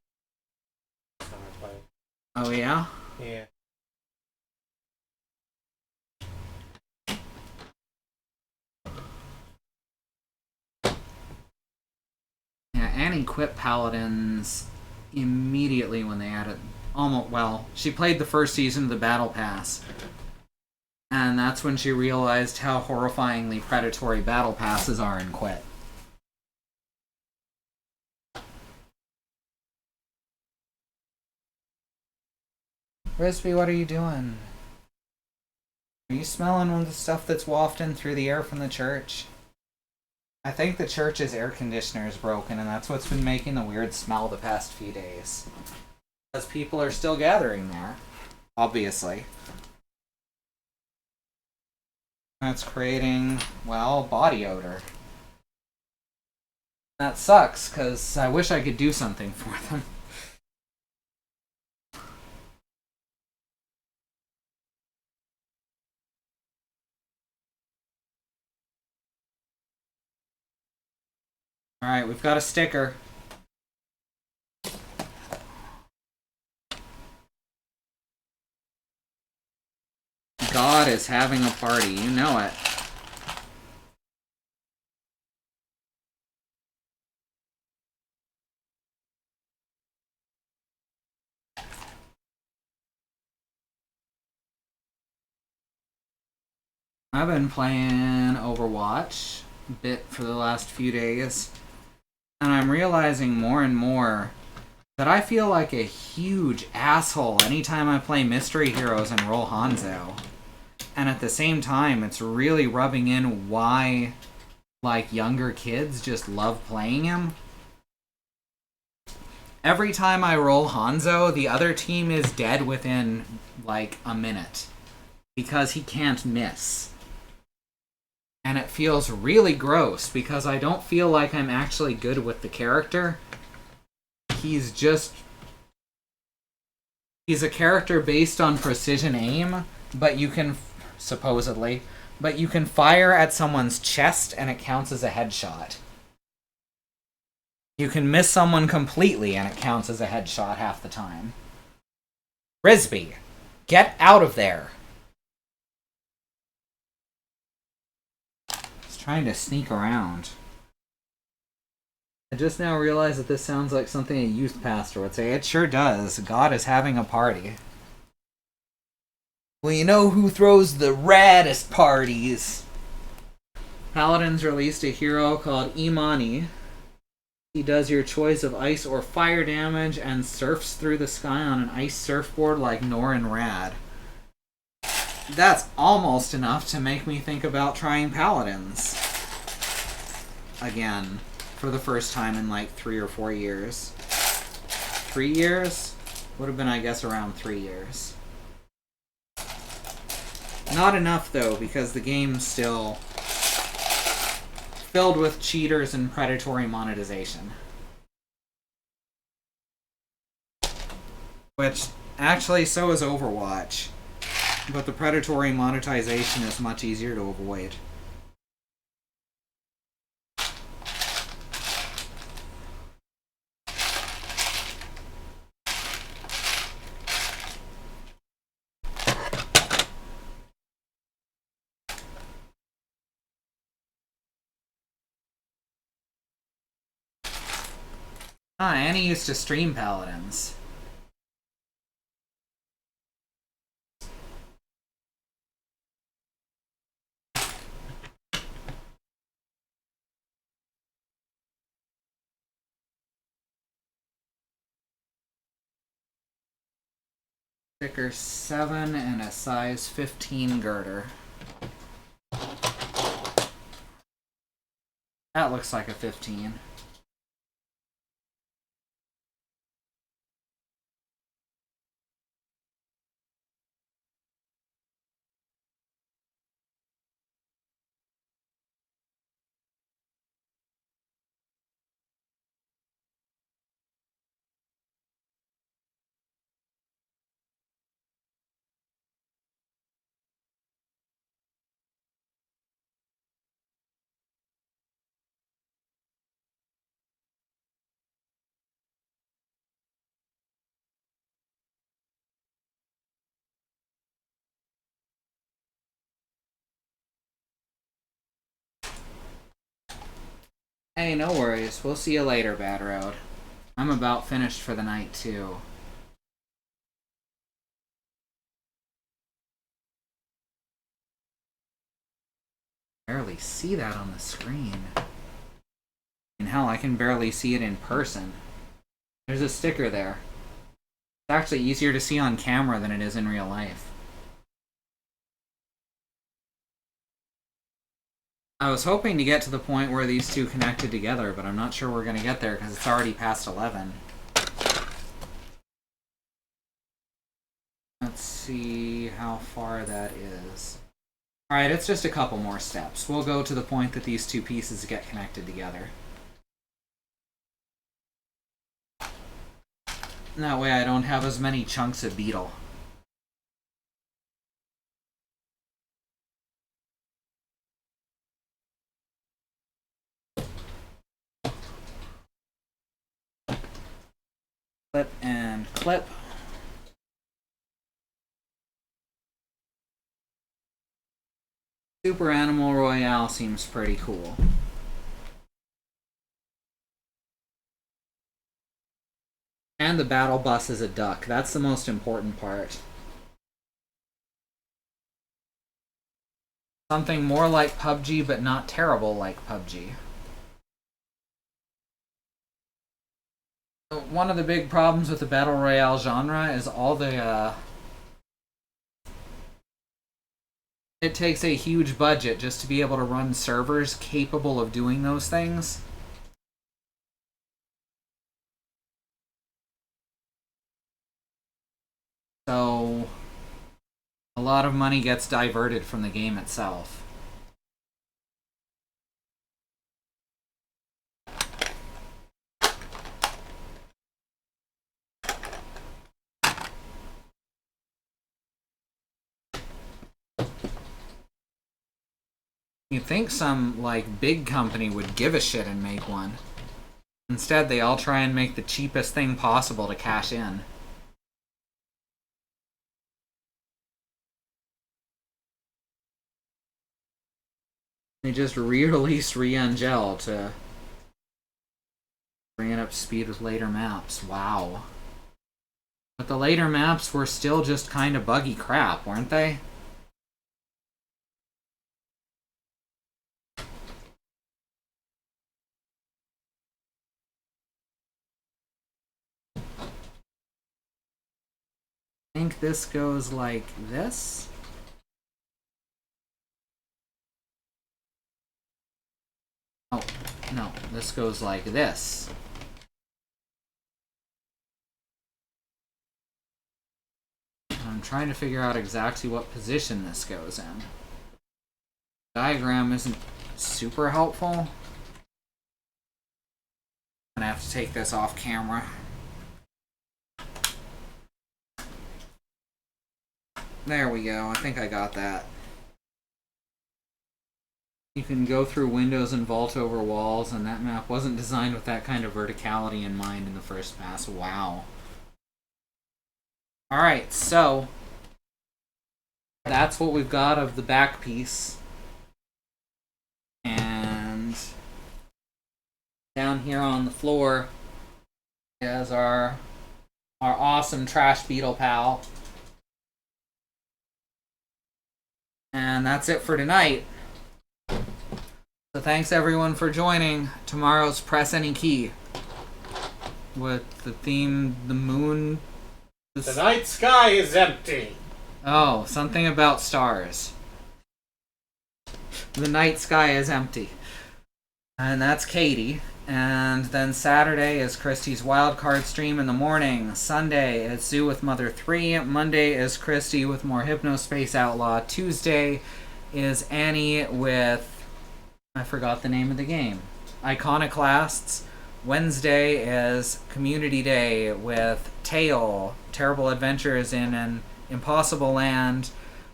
summer play. Oh, yeah? Yeah. Yeah, Annie quit Paladins immediately when they added... Almost, well, she played the first season of the Battle Pass. And that's when she realized how horrifyingly predatory Battle Passes are and quit. Risby, what are you doing? Are you smelling the stuff that's wafting through the air from the church? I think the church's air conditioner is broken, and that's what's been making the weird smell the past few days. Because people are still gathering there. Obviously. That's creating, well, body odor. That sucks, because I wish I could do something for them. Alright, we've got a sticker. God is having a party, you know it. I've been playing Overwatch a bit for the last few days, and I'm realizing more and more that I feel like a huge asshole anytime I play Mystery Heroes and roll Hanzo. And at the same time, it's really rubbing in why, like, younger kids just love playing him. Every time I roll Hanzo, the other team is dead within, like, a minute. Because he can't miss. And it feels really gross, because I don't feel like I'm actually good with the character. He's a character based on precision aim, but you can, supposedly, but you can fire at someone's chest and it counts as a headshot. You can miss someone completely and it counts as a headshot half the time. Frisbee, get out of there. He's trying to sneak around. I just now realized that this sounds like something a youth pastor would say. It sure does. God is having a party. Well, you know who throws the raddest parties? Paladins released a hero called Imani. He does your choice of ice or fire damage and surfs through the sky on an ice surfboard like Norin Rad. That's almost enough to make me think about trying Paladins. Again. For the first time in like 3 or 4 years. 3 years? Would have been, I guess, around 3 years. Not enough, though, because the game's still filled with cheaters and predatory monetization. Which, actually, so is Overwatch. But the predatory monetization is much easier to avoid. Annie used to stream Paladins. Sticker 7 and a size 15 girder. That looks like a 15. Hey, no worries. We'll see you later, Bad Road. I'm about finished for the night, too. Barely see that on the screen. And hell, I can barely see it in person. There's a sticker there. It's actually easier to see on camera than it is in real life. I was hoping to get to the point where these two connected together, but I'm not sure we're going to get there because it's already past 11. Let's see how far that is. Alright, it's just a couple more steps. We'll go to the point that these two pieces get connected together. And that way I don't have as many chunks of Beetle. Clip and clip. Super Animal Royale seems pretty cool. And the battle bus is a duck. That's the most important part. Something more like PUBG, but not terrible like PUBG. One of the big problems with the Battle Royale genre is all the, it takes a huge budget just to be able to run servers capable of doing those things. So, a lot of money gets diverted from the game itself. You'd think some, like, big company would give a shit and make one. Instead, they all try and make the cheapest thing possible to cash in. They just re-released Re-Ungel to bring it up to speed with later maps. Wow. But the later maps were still just kind of buggy crap, weren't they? I think this goes like this. Oh, no, this goes like this. I'm trying to figure out exactly what position this goes in. The diagram isn't super helpful. I'm gonna have to take this off camera. There we go. I think I got that. You can go through windows and vault over walls, and that map wasn't designed with that kind of verticality in mind in the first pass. Wow. Alright, so that's what we've got of the back piece. And down here on the floor is our awesome trash beetle pal. And that's it for tonight. So thanks everyone for joining tomorrow's Press Any Key with the theme, the moon. The night sky is empty. Oh, something about stars. The night sky is empty. And that's Katie. And then Saturday is Christy's wildcard stream in the morning. Sunday is Zoo with Mother 3. Monday is Christy with more Hypnospace Outlaw. Tuesday is Annie with, I forgot the name of the game, Iconoclasts. Wednesday is Community Day with Tail, Terrible Adventures in an Impossible Land,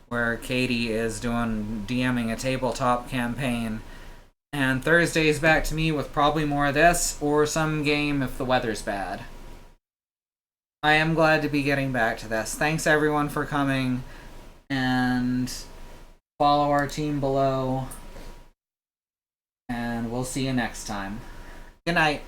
where Katie is DMing a tabletop campaign. And Thursday's back to me with probably more of this, or some game if the weather's bad. I am glad to be getting back to this. Thanks everyone for coming, and follow our team below, and we'll see you next time. Good night.